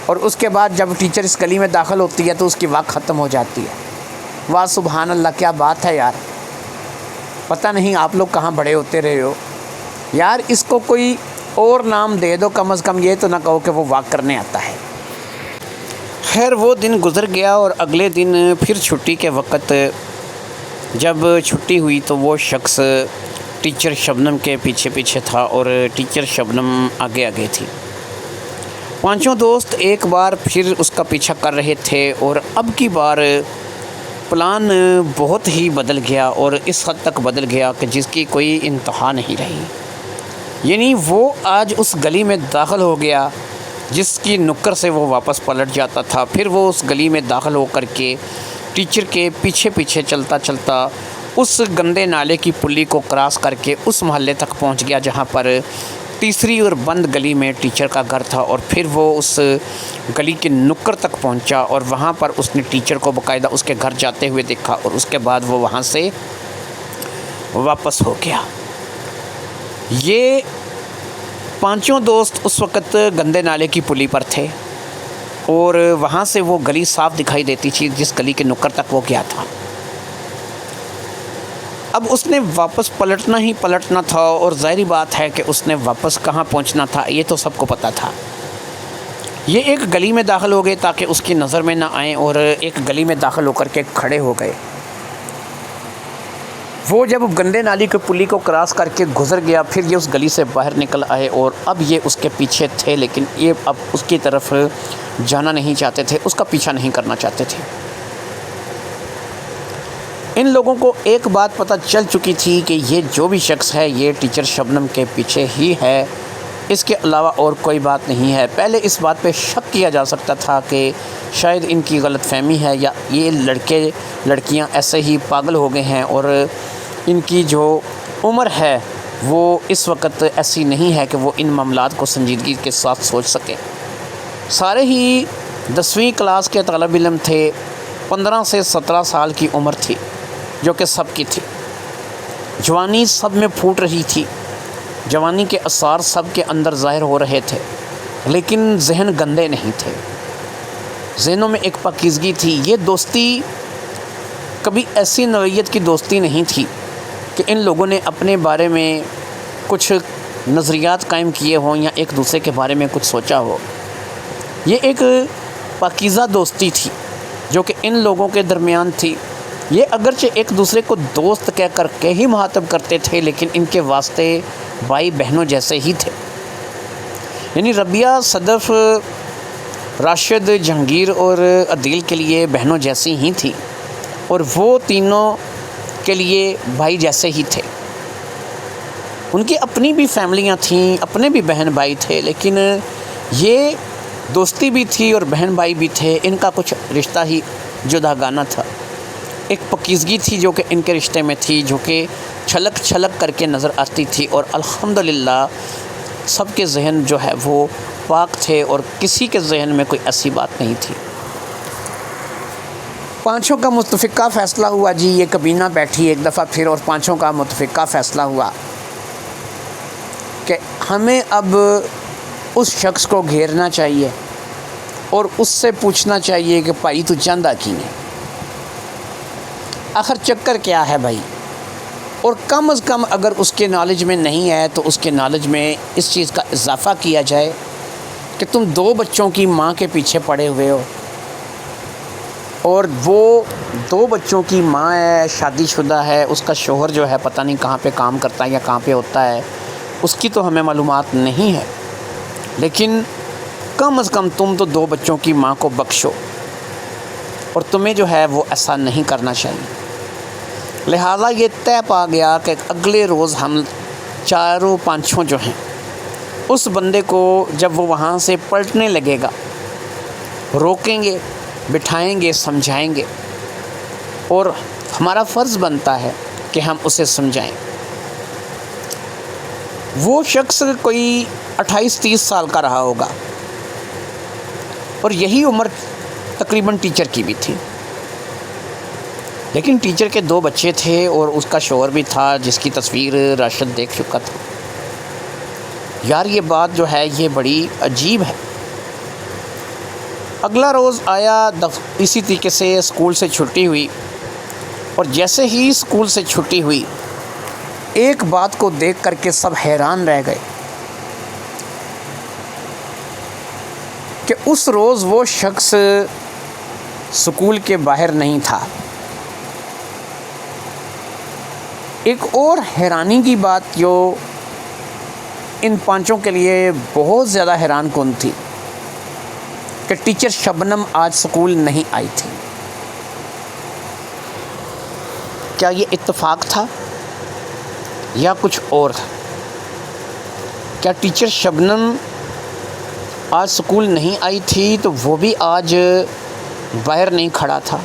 A: اور اس کے بعد جب ٹیچر اس گلی میں داخل ہوتی ہے تو اس کی واک ختم ہو جاتی ہے۔ واہ سبحان اللہ، کیا بات ہے یار، پتہ نہیں آپ لوگ کہاں بڑے ہوتے رہے ہو یار، اس کو کوئی اور نام دے دو، کم از کم یہ تو نہ کہو کہ وہ واک کرنے آتا ہے۔ خیر وہ دن گزر گیا اور اگلے دن پھر چھٹی کے وقت جب چھٹی ہوئی تو وہ شخص ٹیچر شبنم کے پیچھے پیچھے تھا اور ٹیچر شبنم آگے آگے تھی۔ 5 دوست ایک بار پھر اس کا پیچھا کر رہے تھے اور اب کی بار پلان بہت ہی بدل گیا اور اس حد تک بدل گیا کہ جس کی کوئی انتہا نہیں رہی۔ یعنی وہ آج اس گلی میں داخل ہو گیا جس کی نکر سے وہ واپس پلٹ جاتا تھا، پھر وہ اس گلی میں داخل ہو کر کے ٹیچر کے پیچھے پیچھے چلتا چلتا اس گندے نالے کی پلی کو کراس کر کے اس محلے تک پہنچ گیا جہاں پر تیسری اور بند گلی میں ٹیچر کا گھر تھا، اور پھر وہ اس گلی کے نکر تک پہنچا اور وہاں پر اس نے ٹیچر کو باقاعدہ اس کے گھر جاتے ہوئے دیکھا اور اس کے بعد وہ وہاں سے واپس ہو گیا۔ یہ 5 دوست اس وقت گندے نالے کی پلی پر تھے اور وہاں سے وہ گلی صاف دکھائی دیتی تھی جس گلی کے نکر تک وہ گیا تھا۔ اب اس نے واپس پلٹنا ہی پلٹنا تھا اور ظاہری بات ہے کہ اس نے واپس کہاں پہنچنا تھا یہ تو سب کو پتہ تھا۔ یہ ایک گلی میں داخل ہو گئے تاکہ اس کی نظر میں نہ آئیں اور ایک گلی میں داخل ہو کر کے کھڑے ہو گئے۔ وہ جب گندے نالی کی پلی کو کراس کر کے گزر گیا پھر یہ اس گلی سے باہر نکل آئے اور اب یہ اس کے پیچھے تھے، لیکن یہ اب اس کی طرف جانا نہیں چاہتے تھے، اس کا پیچھا نہیں کرنا چاہتے تھے۔ ان لوگوں کو ایک بات پتہ چل چکی تھی کہ یہ جو بھی شخص ہے یہ ٹیچر شبنم کے پیچھے ہی ہے، اس کے علاوہ اور کوئی بات نہیں ہے۔ پہلے اس بات پہ شک کیا جا سکتا تھا کہ شاید ان کی غلط فہمی ہے یا یہ لڑکیاں ایسے ہی پاگل ہو گئے ہیں اور ان کی جو عمر ہے وہ اس وقت ایسی نہیں ہے کہ وہ ان معاملات کو سنجیدگی کے ساتھ سوچ سکے۔ سارے ہی 10ویں کلاس کے طالب علم تھے، 15 سے 17 سال کی عمر تھی جو کہ سب کی تھی۔ جوانی سب میں پھوٹ رہی تھی، جوانی کے آثار سب کے اندر ظاہر ہو رہے تھے، لیکن ذہن گندے نہیں تھے، ذہنوں میں ایک پاکیزگی تھی۔ یہ دوستی کبھی ایسی نوعیت کی دوستی نہیں تھی کہ ان لوگوں نے اپنے بارے میں کچھ نظریات قائم کیے ہوں یا ایک دوسرے کے بارے میں کچھ سوچا ہو۔ یہ ایک پاکیزہ دوستی تھی جو کہ ان لوگوں کے درمیان تھی۔ یہ اگرچہ ایک دوسرے کو دوست کہہ کر کے ہی مخاطب کرتے تھے، لیکن ان کے واسطے بھائی بہنوں جیسے ہی تھے۔ یعنی ربیہ، صدف، راشد، جہانگیر اور عدیل کے لیے بہنوں جیسی ہی تھی، اور وہ تینوں کے لیے بھائی جیسے ہی تھے۔ ان کی اپنی بھی فیملیاں تھیں، اپنے بھی بہن بھائی تھے، لیکن یہ دوستی بھی تھی اور بہن بھائی بھی تھے۔ ان کا کچھ رشتہ ہی جداگانہ تھا، ایک پاکیزگی تھی جو کہ ان کے رشتے میں تھی، جو کہ چھلک چھلک کر کے نظر آتی تھی، اور الحمدللہ سب کے ذہن جو ہے وہ پاک تھے اور کسی کے ذہن میں کوئی ایسی بات نہیں تھی۔ پانچوں کا متفقہ فیصلہ ہوا جی، یہ کابینہ بیٹھی ایک دفعہ پھر، اور پانچوں کا متفقہ فیصلہ ہوا کہ ہمیں اب اس شخص کو گھیرنا چاہیے اور اس سے پوچھنا چاہیے کہ بھائی تو چاہتا کی ہے، آخر چکر کیا ہے بھائی، اور کم از کم اگر اس کے نالج میں نہیں ہے تو اس کے نالج میں اس چیز کا اضافہ کیا جائے کہ تم 2 بچوں کی ماں کے پیچھے پڑے ہوئے ہو، اور وہ 2 بچوں کی ماں ہے، شادی شدہ ہے، اس کا شوہر جو ہے پتہ نہیں کہاں پہ کام کرتا ہے یا کہاں پہ ہوتا ہے، اس کی تو ہمیں معلومات نہیں ہے، لیکن کم از کم تم تو 2 بچوں کی ماں کو بخشو، اور تمہیں جو ہے وہ ایسا نہیں کرنا چاہیے۔ لہذا یہ طے پا گیا کہ اگلے روز ہم چاروں پانچوں جو ہیں اس بندے کو جب وہ وہاں سے پلٹنے لگے گا روکیں گے، بٹھائیں گے، سمجھائیں گے، اور ہمارا فرض بنتا ہے کہ ہم اسے سمجھائیں۔ وہ شخص کوئی 28-30 سال کا رہا ہوگا، اور یہی عمر تقریباً ٹیچر کی بھی تھی، لیکن ٹیچر کے 2 بچے تھے اور اس کا شوہر بھی تھا جس کی تصویر راشد دیکھ چکا تھا۔ یار یہ بات جو ہے یہ بڑی عجیب ہے۔ اگلا روز آیا، اسی طریقے سے اسکول سے چھٹی ہوئی، اور جیسے ہی اسکول سے چھٹی ہوئی ایک بات کو دیکھ کر کے سب حیران رہ گئے کہ اس روز وہ شخص اسکول کے باہر نہیں تھا۔ ایک اور حیرانی کی بات جو ان پانچوں کے لیے بہت زیادہ حیران کن تھی کہ ٹیچر شبنم آج اسکول نہیں آئی تھی۔ کیا یہ اتفاق تھا یا کچھ اور تھا؟ کیا ٹیچر شبنم آج اسکول نہیں آئی تھی تو وہ بھی آج باہر نہیں کھڑا تھا؟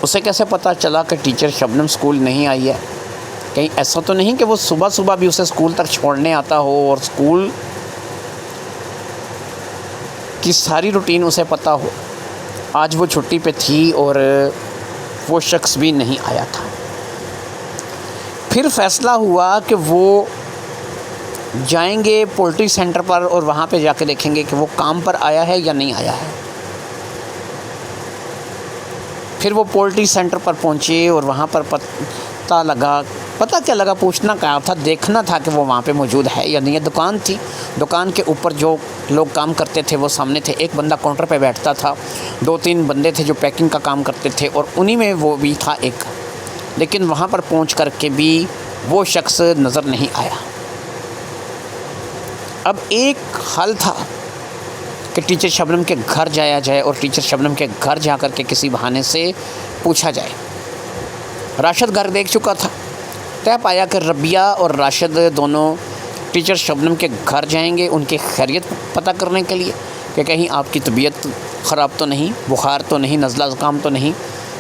A: اسے کیسے پتہ چلا کہ ٹیچر شبنم اسکول نہیں آئی ہے؟ کہیں ایسا تو نہیں کہ وہ صبح صبح بھی اسے اسکول تک چھوڑنے آتا ہو اور اسکول کی ساری روٹین اسے پتہ ہو؟ آج وہ چھٹی پہ تھی اور وہ شخص بھی نہیں آیا تھا۔ پھر فیصلہ ہوا کہ وہ جائیں گے پولٹری سینٹر پر اور وہاں پہ جا کے دیکھیں گے کہ وہ کام پر آیا ہے یا نہیں آیا ہے۔ پھر وہ پولٹری سینٹر پر پہنچے اور وہاں پر پتہ کیا لگا، پوچھنا کیا تھا، دیکھنا تھا کہ وہ وہاں پہ موجود ہے یا نہیں ہے۔ دکان تھی، دکان کے اوپر جو لوگ کام کرتے تھے وہ سامنے تھے، ایک بندہ کاؤنٹر پہ بیٹھتا تھا، 2-3 بندے تھے جو پیکنگ کا کام کرتے تھے، اور انہی میں وہ بھی تھا ایک، لیکن وہاں پر پہنچ کر کے بھی وہ شخص نظر نہیں آیا۔ اب ایک حل تھا کہ ٹیچر شبنم کے گھر جایا جائے اور ٹیچر شبنم کے گھر جا کر کے کسی بہانے سے پوچھا جائے۔ راشد گھر دیکھ چکا تھا، طے پایا کہ ربیہ اور راشد دونوں ٹیچر شبنم کے گھر جائیں گے ان کی خیریت پتہ کرنے کے لیے کہ کہیں آپ کی طبیعت خراب تو نہیں، بخار تو نہیں، نزلہ زکام تو نہیں،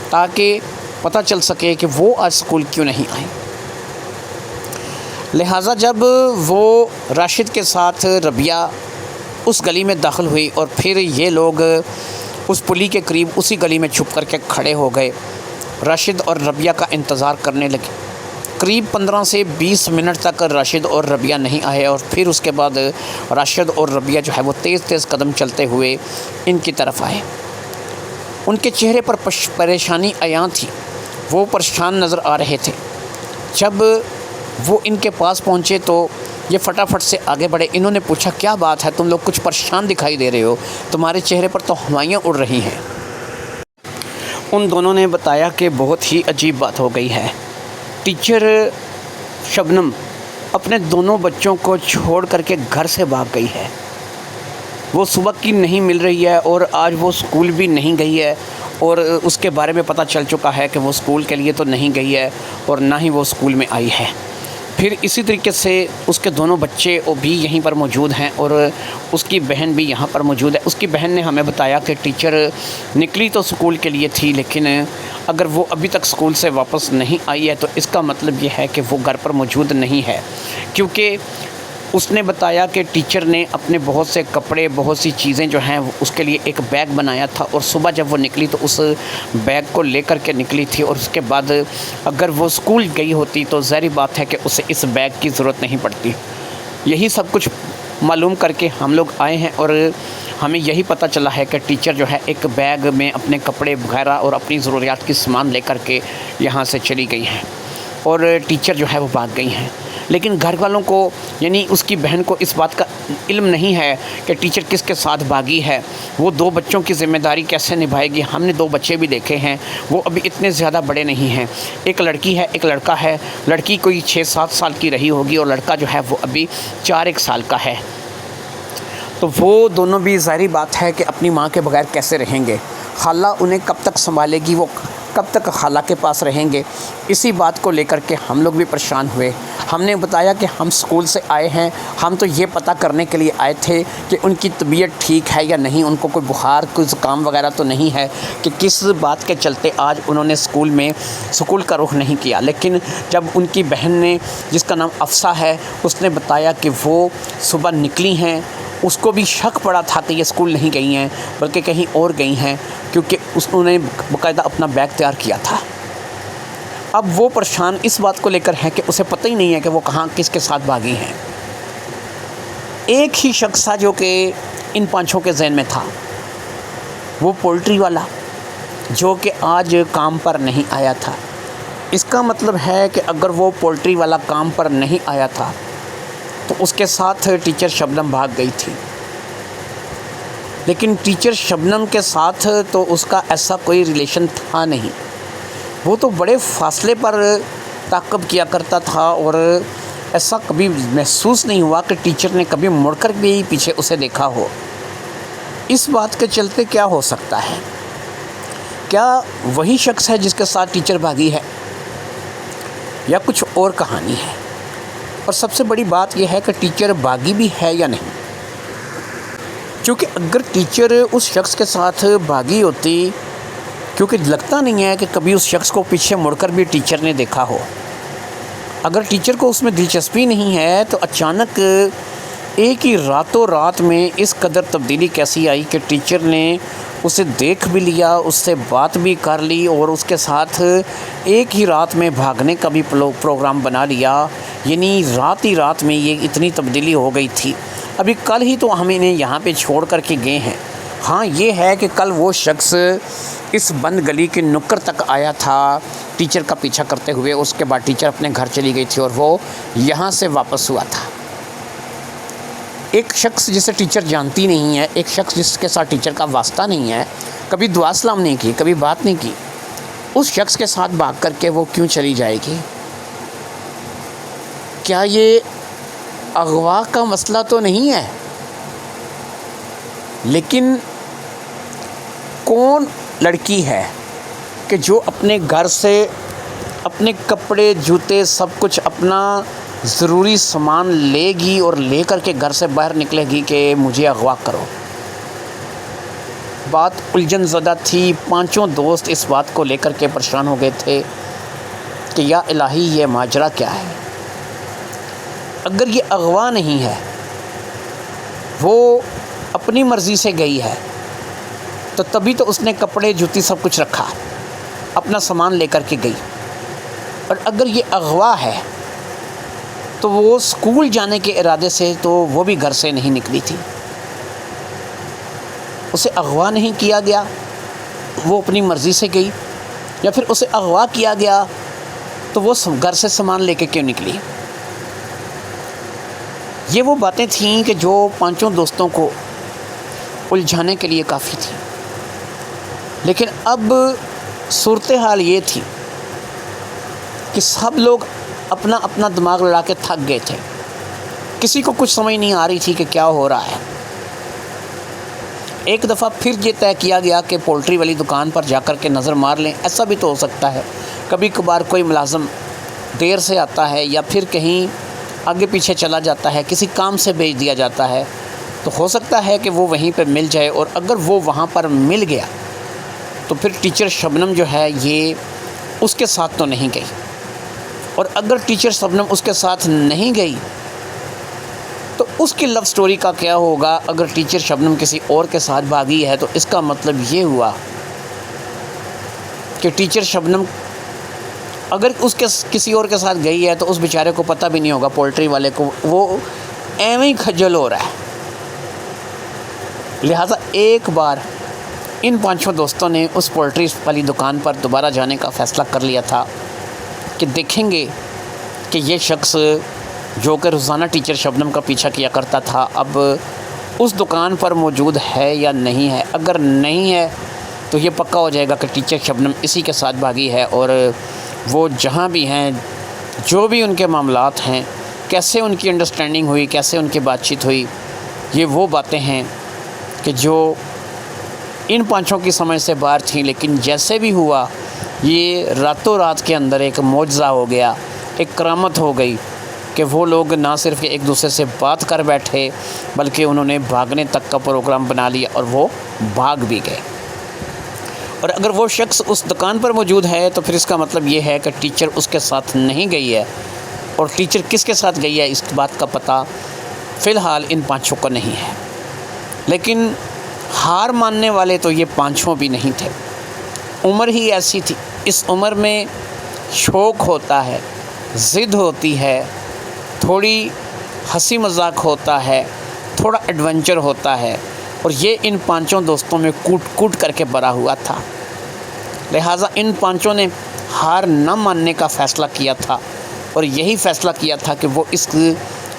A: تاکہ پتہ چل سکے کہ وہ آج اسکول کیوں نہیں آئے۔ لہٰذا جب وہ راشد کے ساتھ ربیہ اس گلی میں داخل ہوئی اور پھر یہ لوگ اس پلی کے قریب اسی گلی میں چھپ کر کے کھڑے ہو گئے، راشد اور ربیہ کا انتظار کرنے لگے۔ قریب 15 سے 20 منٹ تک راشد اور ربیہ نہیں آئے، اور پھر اس کے بعد راشد اور ربیہ جو ہے وہ تیز تیز قدم چلتے ہوئے ان کی طرف آئے۔ ان کے چہرے پر پریشانی عیاں تھی، وہ پریشان نظر آ رہے تھے۔ جب وہ ان کے پاس پہنچے تو یہ فٹافٹ سے آگے بڑھے۔ انہوں نے پوچھا کیا بات ہے، تم لوگ کچھ پریشان دکھائی دے رہے ہو، تمہارے چہرے پر تو ہوائیاں اڑ رہی ہیں۔ ان دونوں نے بتایا کہ بہت ہی عجیب بات ہو گئی ہے، ٹیچر شبنم اپنے دونوں بچوں کو چھوڑ کر کے گھر سے بھاگ گئی ہے۔ وہ صبح کی نہیں مل رہی ہے اور آج وہ اسکول بھی نہیں گئی ہے، اور اس کے بارے میں پتہ چل چکا ہے کہ وہ اسکول کے لیے تو نہیں گئی ہے اور نہ ہی وہ اسکول میں آئی ہے۔ پھر اسی طریقے سے اس کے دونوں بچے بھی یہیں پر موجود ہیں اور اس کی بہن بھی یہاں پر موجود ہے۔ اس کی بہن نے ہمیں بتایا کہ ٹیچر نکلی تو اسکول کے لیے تھی، لیکن اگر وہ ابھی تک اسکول سے واپس نہیں آئی ہے تو اس کا مطلب یہ ہے کہ وہ گھر پر موجود نہیں ہے، کیونکہ اس نے بتایا کہ ٹیچر نے اپنے بہت سے کپڑے، بہت سی چیزیں جو ہیں اس کے لیے ایک بیگ بنایا تھا، اور صبح جب وہ نکلی تو اس بیگ کو لے کر کے نکلی تھی، اور اس کے بعد اگر وہ اسکول گئی ہوتی تو ظاہری بات ہے کہ اسے اس بیگ کی ضرورت نہیں پڑتی۔ یہی سب کچھ معلوم کر کے ہم لوگ آئے ہیں، اور ہمیں یہی پتہ چلا ہے کہ ٹیچر جو ہے ایک بیگ میں اپنے کپڑے وغیرہ اور اپنی ضروریات کی سامان لے کر کے یہاں سے چلی گئی ہیں، اور ٹیچر جو ہے وہ بھاگ گئی ہیں۔ لیکن گھر والوں کو، یعنی اس کی بہن کو، اس بات کا علم نہیں ہے کہ ٹیچر کس کے ساتھ بھاگی ہے، وہ دو بچوں کی ذمہ داری کیسے نبھائے گی۔ ہم نے دو بچے بھی دیکھے ہیں، وہ ابھی اتنے زیادہ بڑے نہیں ہیں، ایک لڑکی ہے ایک لڑکا ہے۔ لڑکی کوئی 6-7 سال کی رہی ہوگی اور لڑکا جو ہے وہ ابھی 4-1 سال کا ہے۔ تو وہ دونوں بھی ظاہری بات ہے کہ اپنی ماں کے بغیر کیسے رہیں گے، خالہ انہیں کب تک سنبھالے گی، وہ کب تک خالہ کے پاس رہیں گے۔ اسی بات کو لے کر کے ہم لوگ بھی پریشان ہوئے۔ ہم نے بتایا کہ ہم اسکول سے آئے ہیں، ہم تو یہ پتہ کرنے کے لیے آئے تھے کہ ان کی طبیعت ٹھیک ہے یا نہیں، ان کو کوئی بخار، کوئی زکام وغیرہ تو نہیں ہے، کہ کس بات کے چلتے آج انہوں نے اسکول کا رخ نہیں کیا۔ لیکن جب ان کی بہن نے، جس کا نام افسا ہے، اس نے بتایا کہ وہ صبح نکلی ہیں، اس کو بھی شک پڑا تھا کہ یہ اسکول نہیں گئی ہیں بلکہ کہیں اور گئی ہیں، کیونکہ انہوں نے باقاعدہ اپنا بیگ تیار کیا تھا۔ اب وہ پریشان اس بات کو لے کر ہے کہ اسے پتہ ہی نہیں ہے کہ وہ کہاں کس کے ساتھ بھاگی ہیں۔ ایک ہی شخص تھا جو کہ ان پانچوں کے ذہن میں تھا، وہ پولٹری والا، جو کہ آج کام پر نہیں آیا تھا۔ اس کا مطلب ہے کہ اگر وہ پولٹری والا کام پر نہیں آیا تھا تو اس کے ساتھ ٹیچر شبنم بھاگ گئی تھی، لیکن ٹیچر شبنم کے ساتھ تو اس کا ایسا کوئی ریلیشن تھا نہیں۔ وہ تو بڑے فاصلے پر تعاقب کیا کرتا تھا، اور ایسا کبھی محسوس نہیں ہوا کہ ٹیچر نے کبھی مڑ کر بھی پیچھے اسے دیکھا ہو۔ اس بات کے چلتے کیا ہو سکتا ہے؟ کیا وہی شخص ہے جس کے ساتھ ٹیچر بھاگی ہے، یا کچھ اور کہانی ہے؟ اور سب سے بڑی بات یہ ہے کہ ٹیچر بھاگی بھی ہے یا نہیں، کیونکہ اگر ٹیچر اس شخص کے ساتھ بھاگی ہوتی، کیونکہ لگتا نہیں ہے کہ کبھی اس شخص کو پیچھے مڑ کر بھی ٹیچر نے دیکھا ہو۔ اگر ٹیچر کو اس میں دلچسپی نہیں ہے تو اچانک ایک ہی راتوں رات میں اس قدر تبدیلی کیسی آئی کہ ٹیچر نے اسے دیکھ بھی لیا، اس سے بات بھی کر لی، اور اس کے ساتھ ایک ہی رات میں بھاگنے کا بھی پروگرام بنا لیا۔ یعنی رات ہی رات میں یہ اتنی تبدیلی ہو گئی تھی۔ ابھی کل ہی تو ہم انہیں یہاں پہ چھوڑ کر کے گئے ہیں۔ ہاں یہ ہے کہ کل وہ شخص اس بند گلی کے نکڑ تک آیا تھا ٹیچر کا پیچھا کرتے ہوئے، اس کے بعد ٹیچر اپنے گھر چلی گئی تھی اور وہ یہاں سے واپس ہوا تھا۔ ایک شخص جسے ٹیچر جانتی نہیں ہے، ایک شخص جس کے ساتھ ٹیچر کا واسطہ نہیں ہے، کبھی دعا سلام نہیں کی، کبھی بات نہیں کی، اس شخص کے ساتھ بھاگ کر کے وہ کیوں چلی جائے گی؟ کیا یہ اغوا کا مسئلہ تو نہیں ہے؟ لیکن کون لڑکی ہے کہ جو اپنے گھر سے اپنے کپڑے، جوتے، سب کچھ اپنا ضروری سامان لے گی اور لے کر کے گھر سے باہر نکلے گی کہ مجھے اغوا کرو؟ بات الجھن زدہ تھی۔ پانچوں دوست اس بات کو لے کر کے پریشان ہو گئے تھے کہ یا الہی یہ ماجرا کیا ہے۔ اگر یہ اغوا نہیں ہے، وہ اپنی مرضی سے گئی ہے، تو تبھی تو اس نے کپڑے جوتی سب کچھ رکھا، اپنا سامان لے کر کے گئی۔ اور اگر یہ اغوا ہے تو وہ اسکول جانے کے ارادے سے تو وہ بھی گھر سے نہیں نکلی تھی، اسے اغوا نہیں کیا گیا، وہ اپنی مرضی سے گئی، یا پھر اسے اغوا کیا گیا تو وہ گھر سے سامان لے کے کیوں نکلی؟ یہ وہ باتیں تھیں کہ جو پانچوں دوستوں کو الجھانے کے لیے کافی تھی۔ لیکن اب صورتحال یہ تھی کہ سب لوگ اپنا اپنا دماغ لڑا کے تھک گئے تھے، کسی کو کچھ سمجھ نہیں آ رہی تھی کہ کیا ہو رہا ہے۔ ایک دفعہ پھر یہ طے کیا گیا کہ پولٹری والی دکان پر جا کر کے نظر مار لیں۔ ایسا بھی تو ہو سکتا ہے کبھی کبھار کوئی ملازم دیر سے آتا ہے یا پھر کہیں آگے پیچھے چلا جاتا ہے، کسی کام سے بھیج دیا جاتا ہے، تو ہو سکتا ہے کہ وہ وہیں پہ مل جائے۔ اور اگر وہ وہاں پر مل گیا تو پھر ٹیچر شبنم جو ہے یہ اس کے ساتھ تو نہیں گئی، اور اگر ٹیچر شبنم اس کے ساتھ نہیں گئی تو اس کی لو سٹوری کا کیا ہوگا؟ اگر ٹیچر شبنم کسی اور کے ساتھ بھاگی ہے تو اس کا مطلب یہ ہوا کہ ٹیچر شبنم اگر اس کے کسی اور کے ساتھ گئی ہے تو اس بیچارے کو پتہ بھی نہیں ہوگا، پولٹری والے کو، وہ ایویں ہی کھجل ہو رہا ہے۔ لہٰذا ایک بار ان پانچوں دوستوں نے اس پولٹری والی دکان پر دوبارہ جانے کا فیصلہ کر لیا تھا کہ دیکھیں گے کہ یہ شخص جو کہ روزانہ ٹیچر شبنم کا پیچھا کیا کرتا تھا اب اس دکان پر موجود ہے یا نہیں ہے۔ اگر نہیں ہے تو یہ پکا ہو جائے گا کہ ٹیچر شبنم اسی کے ساتھ بھاگی ہے، اور وہ جہاں بھی ہیں، جو بھی ان کے معاملات ہیں، کیسے ان کی انڈرسٹینڈنگ ہوئی، کیسے ان کی بات چیت ہوئی، یہ وہ باتیں ہیں کہ جو ان پانچوں کی سمجھ سے باہر تھیں۔ لیکن جیسے بھی ہوا یہ راتوں رات کے اندر ایک معجزہ ہو گیا، ایک کرامت ہو گئی کہ وہ لوگ نہ صرف ایک دوسرے سے بات کر بیٹھے بلکہ انہوں نے بھاگنے تک کا پروگرام بنا لیا، اور وہ بھاگ بھی گئے۔ اور اگر وہ شخص اس دکان پر موجود ہے تو پھر اس کا مطلب یہ ہے کہ ٹیچر اس کے ساتھ نہیں گئی ہے، اور ٹیچر کس کے ساتھ گئی ہے اس بات کا پتہ فی الحال ان پانچوں کو نہیں ہے۔ لیکن ہار ماننے والے تو یہ پانچوں بھی نہیں تھے، عمر ہی ایسی تھی۔ اس عمر میں شوق ہوتا ہے، ضد ہوتی ہے، تھوڑی ہنسی مذاق ہوتا ہے، تھوڑا ایڈونچر ہوتا ہے، اور یہ ان پانچوں دوستوں میں کوٹ کوٹ کر کے بھرا ہوا تھا۔ لہٰذا ان پانچوں نے ہار نہ ماننے کا فیصلہ کیا تھا، اور یہی فیصلہ کیا تھا کہ وہ اس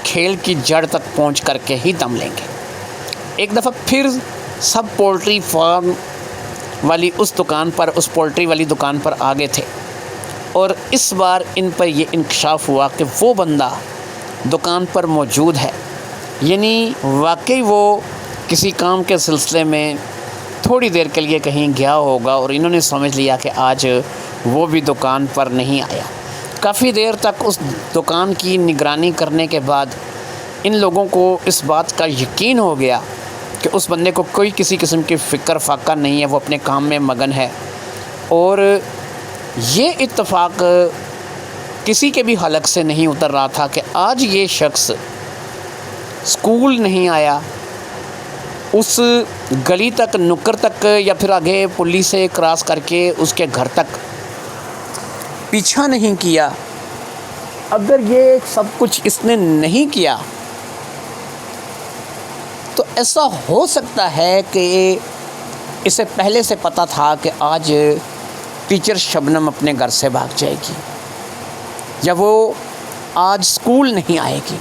A: کھیل کی جڑ تک پہنچ کر کے ہی دم لیں گے۔ ایک دفعہ پھر سب پولٹری فارم والی اس دکان پر، اس پولٹری والی دکان پر آ گئے تھے، اور اس بار ان پر یہ انکشاف ہوا کہ وہ بندہ دکان پر موجود ہے، یعنی واقعی وہ کسی کام کے سلسلے میں تھوڑی دیر کے لیے کہیں گیا ہوگا، اور انہوں نے سمجھ لیا کہ آج وہ بھی دکان پر نہیں آیا۔ کافی دیر تک اس دکان کی نگرانی کرنے کے بعد ان لوگوں کو اس بات کا یقین ہو گیا کہ اس بندے کو کوئی کسی قسم کی فکر فاقہ نہیں ہے، وہ اپنے کام میں مگن ہے۔ اور یہ اتفاق کسی کے بھی حلق سے نہیں اتر رہا تھا کہ آج یہ شخص اسکول نہیں آیا، اس گلی تک، نکر تک، یا پھر آگے پلی سے کراس کر کے اس کے گھر تک پیچھا نہیں کیا۔ اگر یہ سب کچھ اس نے نہیں کیا تو ایسا ہو سکتا ہے کہ اسے پہلے سے پتہ تھا کہ آج ٹیچر شبنم اپنے گھر سے بھاگ جائے گی، یا وہ آج اسکول نہیں آئے گی۔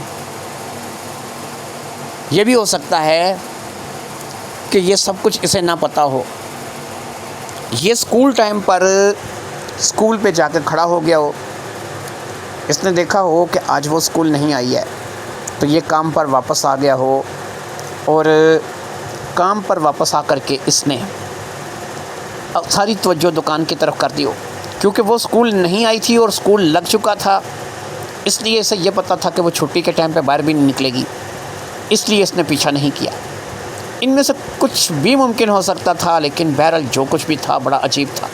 A: یہ بھی ہو سکتا ہے کہ یہ سب کچھ اسے نہ پتہ ہو، یہ اسکول ٹائم پر اسکول پہ جا کے کھڑا ہو گیا ہو، اس نے دیکھا ہو کہ آج وہ اسکول نہیں آئی ہے، تو یہ کام پر واپس آ گیا ہو، اور کام پر واپس آ کر کے اس نے ساری توجہ دکان کی طرف کر دی ہو، کیونکہ وہ اسکول نہیں آئی تھی اور اسکول لگ چکا تھا، اس لیے اسے یہ پتہ تھا کہ وہ چھٹی کے ٹائم پہ باہر بھی نہیں نکلے گی، اس لیے اس نے پیچھا نہیں کیا۔ ان میں سے کچھ بھی ممکن ہو سکتا تھا، لیکن بہرحال جو کچھ بھی تھا بڑا عجیب تھا۔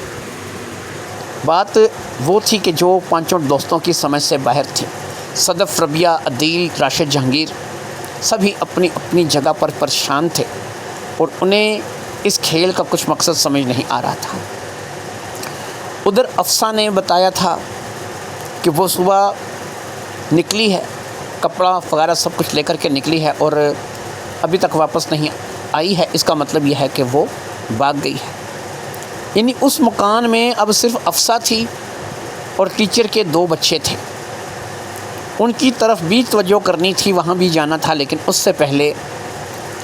A: بات وہ تھی کہ جو پانچوں دوستوں کی سمجھ سے باہر تھی، صدف، ربیہ، عدیل، راشد، جہانگیر سبھی اپنی اپنی جگہ پر پریشان تھے اور انہیں اس کھیل کا کچھ مقصد سمجھ نہیں آ رہا تھا۔ ادھر افسا نے بتایا تھا کہ وہ صبح نکلی ہے، کپڑا وغیرہ سب کچھ لے کر کے نکلی ہے اور ابھی تک واپس نہیں آئی ہے۔ اس کا مطلب یہ ہے کہ وہ بھاگ گئی ہے۔ یعنی اس مکان میں اب صرف افسا تھی اور ٹیچر کے 2 بچے تھے۔ ان کی طرف بھی توجہ کرنی تھی، وہاں بھی جانا تھا، لیکن اس سے پہلے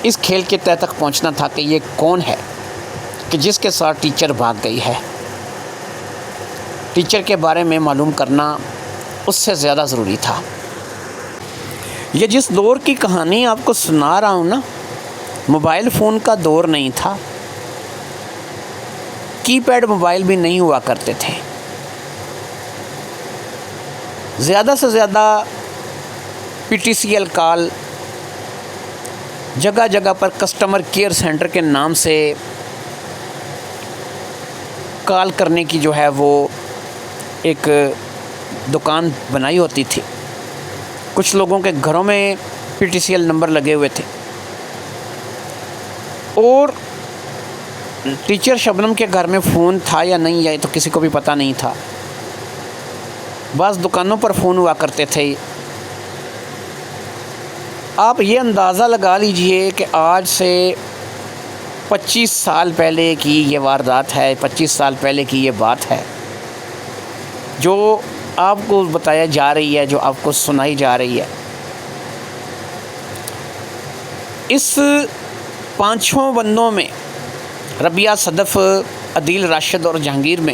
A: اس کھیل کے تہہ تک پہنچنا تھا کہ یہ کون ہے کہ جس کے ساتھ ٹیچر بھاگ گئی ہے۔ ٹیچر کے بارے میں معلوم کرنا اس سے زیادہ ضروری تھا۔ یہ جس دور کی کہانی آپ کو سنا رہا ہوں نا، موبائل فون کا دور نہیں تھا، کی پیڈ موبائل بھی نہیں ہوا کرتے تھے۔ زیادہ سے زیادہ PTCL کال، جگہ جگہ پر کسٹمر کیئر سینٹر کے نام سے کال کرنے کی جو ہے وہ ایک دکان بنائی ہوتی تھی۔ کچھ لوگوں کے گھروں میں PTCL نمبر لگے ہوئے تھے اور ٹیچر شبنم کے گھر میں فون تھا یا نہیں، یا تو کسی کو بھی پتہ نہیں تھا۔ بعض دکانوں پر فون ہوا کرتے تھے۔ آپ یہ اندازہ لگا لیجئے کہ آج سے 25 سال پہلے کی یہ واردات ہے، 25 سال پہلے کی یہ بات ہے جو آپ کو بتایا جا رہی ہے، جو آپ کو سنائی جا رہی ہے۔ اس 5 بندوں میں ربیہ، صدف، عدیل، راشد اور جہانگیر میں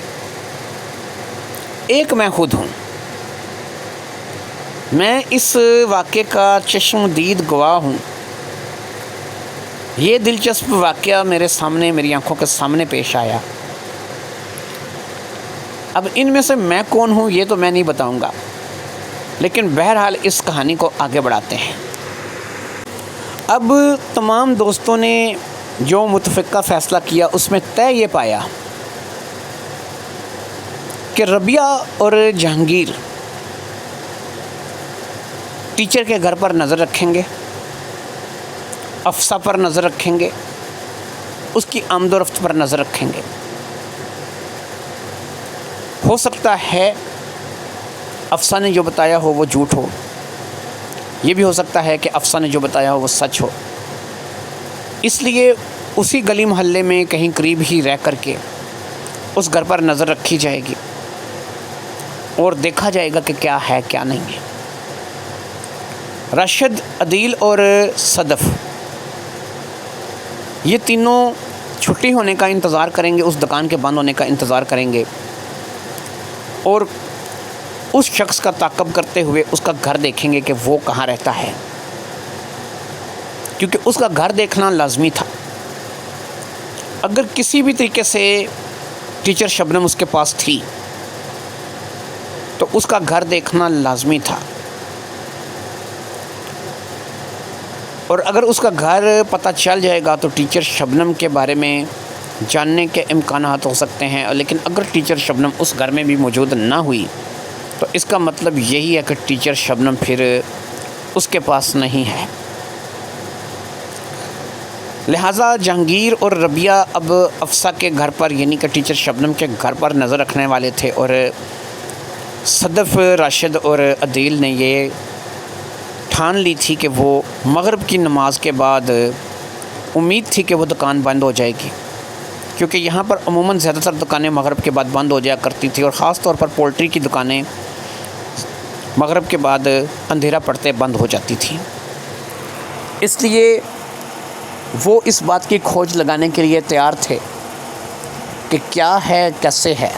A: ایک میں خود ہوں۔ میں اس واقعے کا چشمدید گواہ ہوں۔ یہ دلچسپ واقعہ میرے سامنے، میری آنکھوں کے سامنے پیش آیا۔ اب ان میں سے میں کون ہوں یہ تو میں نہیں بتاؤں گا، لیکن بہرحال اس کہانی کو آگے بڑھاتے ہیں۔ اب تمام دوستوں نے جو متفقہ فیصلہ کیا اس میں طے یہ پایا کہ ربیہ اور جہانگیر ٹیچر کے گھر پر نظر رکھیں گے، افسا پر نظر رکھیں گے، اس کی آمد و رفت پر نظر رکھیں گے۔ ہو سکتا ہے افسا نے جو بتایا ہو وہ جھوٹ ہو، یہ بھی ہو سکتا ہے کہ افسا نے جو بتایا ہو وہ سچ ہو۔ اس لیے اسی گلی محلے میں کہیں قریب ہی رہ کر کے اس گھر پر نظر رکھی جائے گی اور دیکھا جائے گا کہ کیا ہے کیا نہیں ہے۔ راشد، عدیل اور صدف یہ تینوں چھٹی ہونے کا انتظار کریں گے، اس دکان کے بند ہونے کا انتظار کریں گے اور اس شخص کا تعاقب کرتے ہوئے اس کا گھر دیکھیں گے کہ وہ کہاں رہتا ہے، کیونکہ اس کا گھر دیکھنا لازمی تھا۔ اگر کسی بھی طریقے سے ٹیچر شبنم اس کے پاس تھی تو اس کا گھر دیکھنا لازمی تھا، اور اگر اس کا گھر پتہ چل جائے گا تو ٹیچر شبنم کے بارے میں جاننے کے امکانات ہو سکتے ہیں۔ لیکن اگر ٹیچر شبنم اس گھر میں بھی موجود نہ ہوئی تو اس کا مطلب یہی ہے کہ ٹیچر شبنم پھر اس کے پاس نہیں ہے۔ لہٰذا جہانگیر اور ربیہ اب افسا کے گھر پر، یعنی کہ ٹیچر شبنم کے گھر پر نظر رکھنے والے تھے، اور صدف، راشد اور عدیل نے یہ ٹھان لی تھی کہ وہ مغرب کی نماز کے بعد، امید تھی کہ وہ دکان بند ہو جائے گی، کیونکہ یہاں پر عموماً زیادہ تر دکانیں مغرب کے بعد بند ہو جایا کرتی تھی، اور خاص طور پر پولٹری کی دکانیں مغرب کے بعد اندھیرا پڑتے بند ہو جاتی تھیں۔ اس لیے وہ اس بات کی کھوج لگانے کے لیے تیار تھے کہ کیا ہے، کیسے ہے۔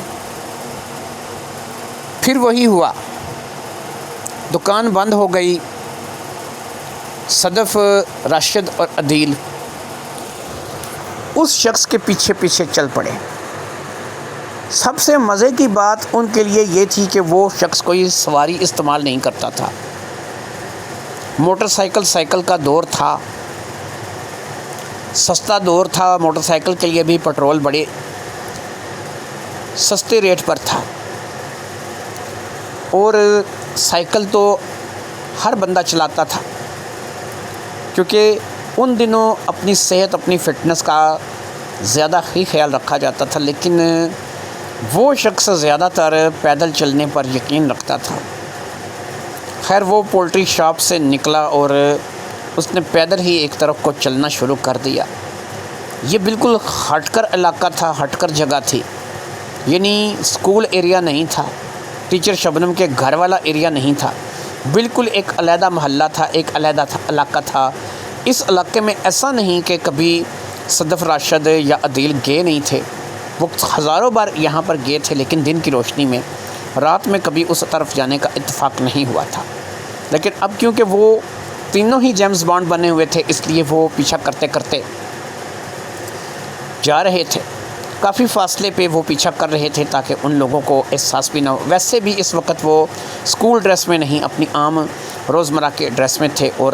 A: پھر وہی ہوا، دکان بند ہو گئی۔ صدف، راشد اور عدیل اس شخص کے پیچھے پیچھے چل پڑے۔ سب سے مزے کی بات ان کے لیے یہ تھی کہ وہ شخص کوئی سواری استعمال نہیں کرتا تھا۔ موٹر سائیکل کا دور تھا، سستا دور تھا، موٹر سائیکل کے لیے بھی پٹرول بڑے سستے ریٹ پر تھا، اور سائیکل تو ہر بندہ چلاتا تھا، کیونکہ ان دنوں اپنی صحت اپنی فٹنس کا زیادہ ہی خیال رکھا جاتا تھا، لیکن وہ شخص زیادہ تر پیدل چلنے پر یقین رکھتا تھا۔ خیر وہ پولٹری شاپ سے نکلا اور اس نے پیدل ہی ایک طرف کو چلنا شروع کر دیا۔ یہ بالکل ہٹ کر علاقہ تھا، ہٹ کر جگہ تھی، یعنی اسکول ایریا نہیں تھا، ٹیچر شبنم کے گھر والا ایریا نہیں تھا، بالکل ایک علیحدہ محلہ تھا، ایک علیحدہ علاقہ تھا۔ اس علاقے میں ایسا نہیں کہ کبھی صدف راشد یا عدیل گئے نہیں تھے، وہ ہزاروں بار یہاں پر گئے تھے، لیکن دن کی روشنی میں رات میں کبھی اس طرف جانے کا اتفاق نہیں ہوا تھا۔ لیکن اب کیونکہ وہ تینوں ہی جیمز بانڈ بنے ہوئے تھے، اس لیے وہ پیچھا کرتے کرتے جا رہے تھے، کافی فاصلے پہ وہ پیچھا کر رہے تھے تاکہ ان لوگوں کو احساس بھی نہ ہو۔ ویسے بھی اس وقت وہ اسکول ڈریس میں نہیں، اپنی عام روزمرہ کے ڈریس میں تھے اور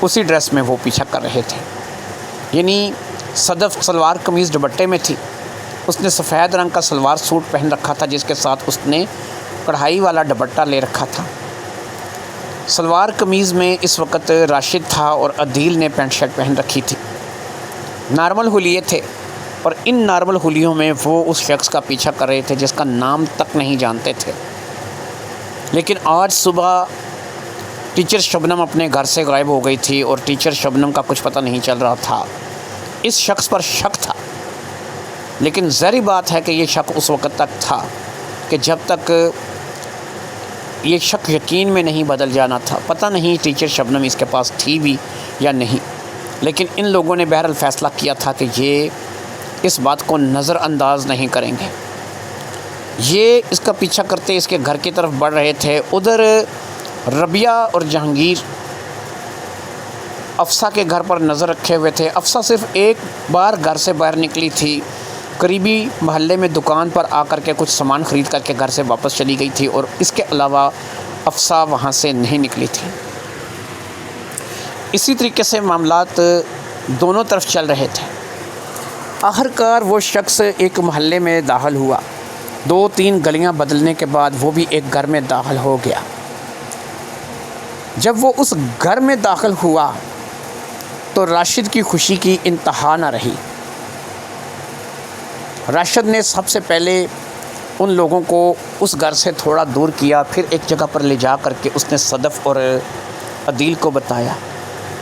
A: اسی ڈریس میں وہ پیچھا کر رہے تھے، یعنی صدف سلوار قمیض دوپٹے میں تھی، اس نے سفید رنگ کا سلوار سوٹ پہن رکھا تھا جس کے ساتھ اس نے کڑھائی والا دوپٹہ لے رکھا تھا۔ سلوار قمیض میں اس وقت راشد تھا اور عدیل نے پینٹ شرٹ پہن رکھی تھی۔ نارمل حلیے تھے اور ان نارمل حلیوں میں وہ اس شخص کا پیچھا کر رہے تھے جس کا نام تک نہیں جانتے تھے۔ لیکن آج صبح ٹیچر شبنم اپنے گھر سے غائب ہو گئی تھی اور ٹیچر شبنم کا کچھ پتہ نہیں چل رہا تھا۔ اس شخص پر شک تھا، لیکن ظاہری بات ہے کہ یہ شک اس وقت تک تھا کہ جب تک یہ شک یقین میں نہیں بدل جانا تھا۔ پتہ نہیں ٹیچر شبنم اس کے پاس تھی بھی یا نہیں، لیکن ان لوگوں نے بہرحال فیصلہ کیا تھا کہ یہ اس بات کو نظر انداز نہیں کریں گے۔ یہ اس کا پیچھا کرتے اس کے گھر کی طرف بڑھ رہے تھے۔ ادھر ربیہ اور جہانگیر افسا کے گھر پر نظر رکھے ہوئے تھے۔ افسا صرف ایک بار گھر سے باہر نکلی تھی، قریبی محلے میں دکان پر آ کر کے کچھ سامان خرید کر کے گھر سے واپس چلی گئی تھی، اور اس کے علاوہ افسا وہاں سے نہیں نکلی تھی۔ اسی طریقے سے معاملات دونوں طرف چل رہے تھے۔ آخرکار وہ شخص ایک محلے میں داخل ہوا، 2-3 گلیاں بدلنے کے بعد وہ بھی ایک گھر میں داخل ہو گیا۔ جب وہ اس گھر میں داخل ہوا تو راشد کی خوشی کی انتہا نہ رہی۔ راشد نے سب سے پہلے ان لوگوں کو اس گھر سے تھوڑا دور کیا، پھر ایک جگہ پر لے جا کر کے اس نے صدف اور عدیل کو بتایا،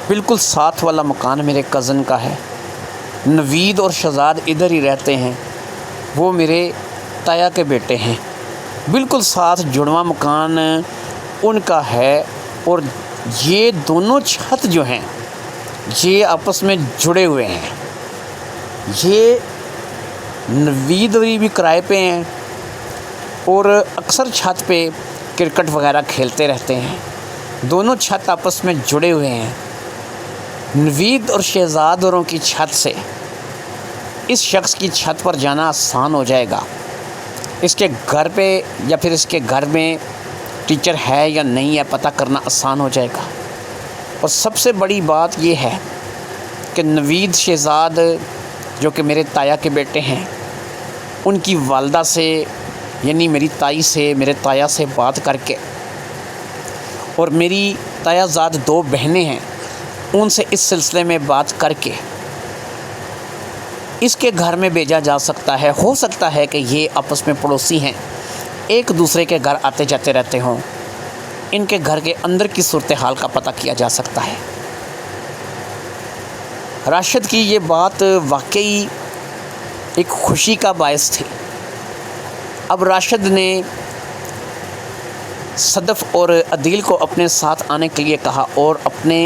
A: بالکل ساتھ والا مکان میرے کزن کا ہے، نوید اور شہزاد ادھر ہی رہتے ہیں، وہ میرے تایا کے بیٹے ہیں، بالکل ساتھ جڑواں مکان ان کا ہے، اور یہ دونوں چھت جو ہیں یہ آپس میں جڑے ہوئے ہیں۔ یہ نوید بھی کرائے پہ ہیں اور اکثر چھت پہ کرکٹ وغیرہ کھیلتے رہتے ہیں، دونوں چھت آپس میں جڑے ہوئے ہیں۔ نوید اور شہزاد اوروں کی چھت سے اس شخص کی چھت پر جانا آسان ہو جائے گا، اس کے گھر پہ یا پھر اس کے گھر میں ٹیچر ہے یا نہیں ہے پتہ کرنا آسان ہو جائے گا۔ اور سب سے بڑی بات یہ ہے کہ نوید شہزاد جو کہ میرے تایا کے بیٹے ہیں، ان کی والدہ سے یعنی میری تائی سے، میرے تایا سے بات کر کے، اور میری تایا زاد 2 بہنیں ہیں، ان سے اس سلسلے میں بات کر کے اس کے گھر میں بھیجا جا سکتا ہے۔ ہو سکتا ہے کہ یہ آپس میں پڑوسی ہیں، ایک دوسرے کے گھر آتے جاتے رہتے ہوں، ان کے گھر کے اندر کی صورتحال کا پتہ کیا جا سکتا ہے۔ راشد کی یہ بات واقعی ایک خوشی کا باعث تھی۔ اب راشد نے صدف اور عدیل کو اپنے ساتھ آنے کے لیے کہا اور اپنے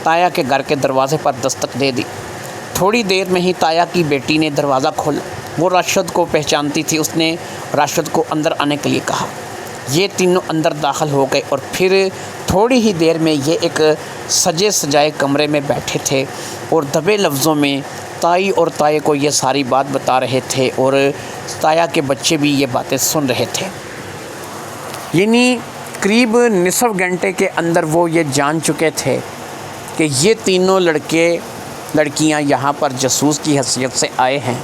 A: تایا کے گھر کے دروازے پر دستک دے دی۔ تھوڑی دیر میں ہی تایا کی بیٹی نے دروازہ کھولا، وہ راشد کو پہچانتی تھی، اس نے راشد کو اندر آنے کے لیے کہا۔ یہ تینوں اندر داخل ہو گئے اور پھر تھوڑی ہی دیر میں یہ ایک سجے سجائے کمرے میں بیٹھے تھے اور دبے لفظوں میں تائی اور تائے کو یہ ساری بات بتا رہے تھے، اور تایا کے بچے بھی یہ باتیں سن رہے تھے۔ یعنی قریب نصف گھنٹے کے اندر وہ یہ جان چکے تھے کہ یہ تینوں لڑکیاں یہاں پر جاسوس کی حیثیت سے آئے ہیں۔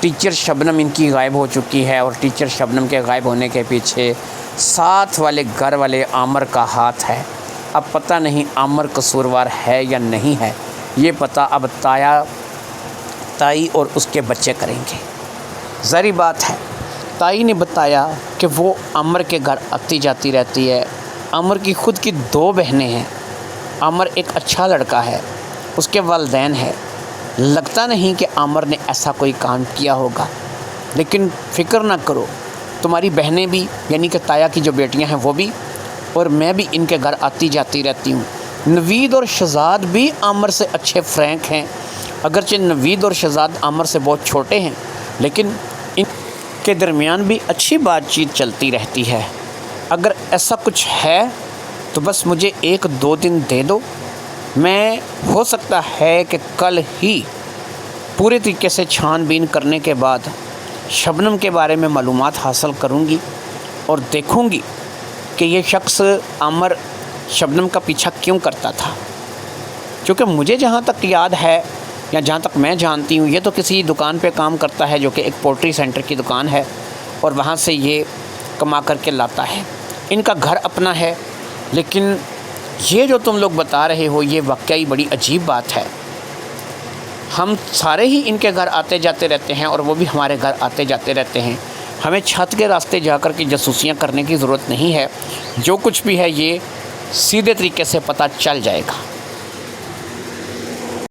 A: ٹیچر شبنم ان کی غائب ہو چکی ہے، اور ٹیچر شبنم کے غائب ہونے کے پیچھے ساتھ والے گھر والے عامر کا ہاتھ ہے۔ اب پتہ نہیں عامر قصوروار ہے یا نہیں ہے، یہ پتہ اب تائی اور اس کے بچے کریں گے۔ ظاہری بات ہے، تائی نے بتایا کہ وہ عامر کے گھر آتی جاتی رہتی ہے۔ عامر کی خود کی 2 بہنیں ہیں۔ عامر ایک اچھا لڑکا ہے، اس کے والدین ہیں۔ لگتا نہیں کہ عامر نے ایسا کوئی کام کیا ہوگا، لیکن فکر نہ کرو، تمہاری بہنیں بھی یعنی کہ تایا کی جو بیٹیاں ہیں وہ بھی، اور میں بھی ان کے گھر آتی جاتی رہتی ہوں۔ نوید اور شہزاد بھی عامر سے اچھے فرینک ہیں، اگرچہ نوید اور شہزاد عامر سے بہت چھوٹے ہیں، لیکن ان کے درمیان بھی اچھی بات چیت چلتی رہتی ہے۔ اگر ایسا کچھ ہے تو بس مجھے 1-2 دن دے دو، میں ہو سکتا ہے کہ کل ہی پورے طریقے سے چھان بین کرنے کے بعد شبنم کے بارے میں معلومات حاصل کروں گی اور دیکھوں گی کہ یہ شخص عامر شبنم کا پیچھا کیوں کرتا تھا، کیونکہ مجھے جہاں تک یاد ہے یا جہاں تک میں جانتی ہوں، یہ تو کسی دکان پہ کام کرتا ہے جو کہ ایک پولٹری سینٹر کی دکان ہے، اور وہاں سے یہ کما کر کے لاتا ہے۔ ان کا گھر اپنا ہے، لیکن یہ جو تم لوگ بتا رہے ہو یہ واقعی بڑی عجیب بات ہے۔ ہم سارے ہی ان کے گھر آتے جاتے رہتے ہیں اور وہ بھی ہمارے گھر آتے جاتے رہتے ہیں، ہمیں چھت کے راستے جا کر کے جاسوسیاں کرنے کی ضرورت نہیں ہے، جو کچھ بھی ہے یہ سیدھے طریقے سے پتہ چل جائے گا۔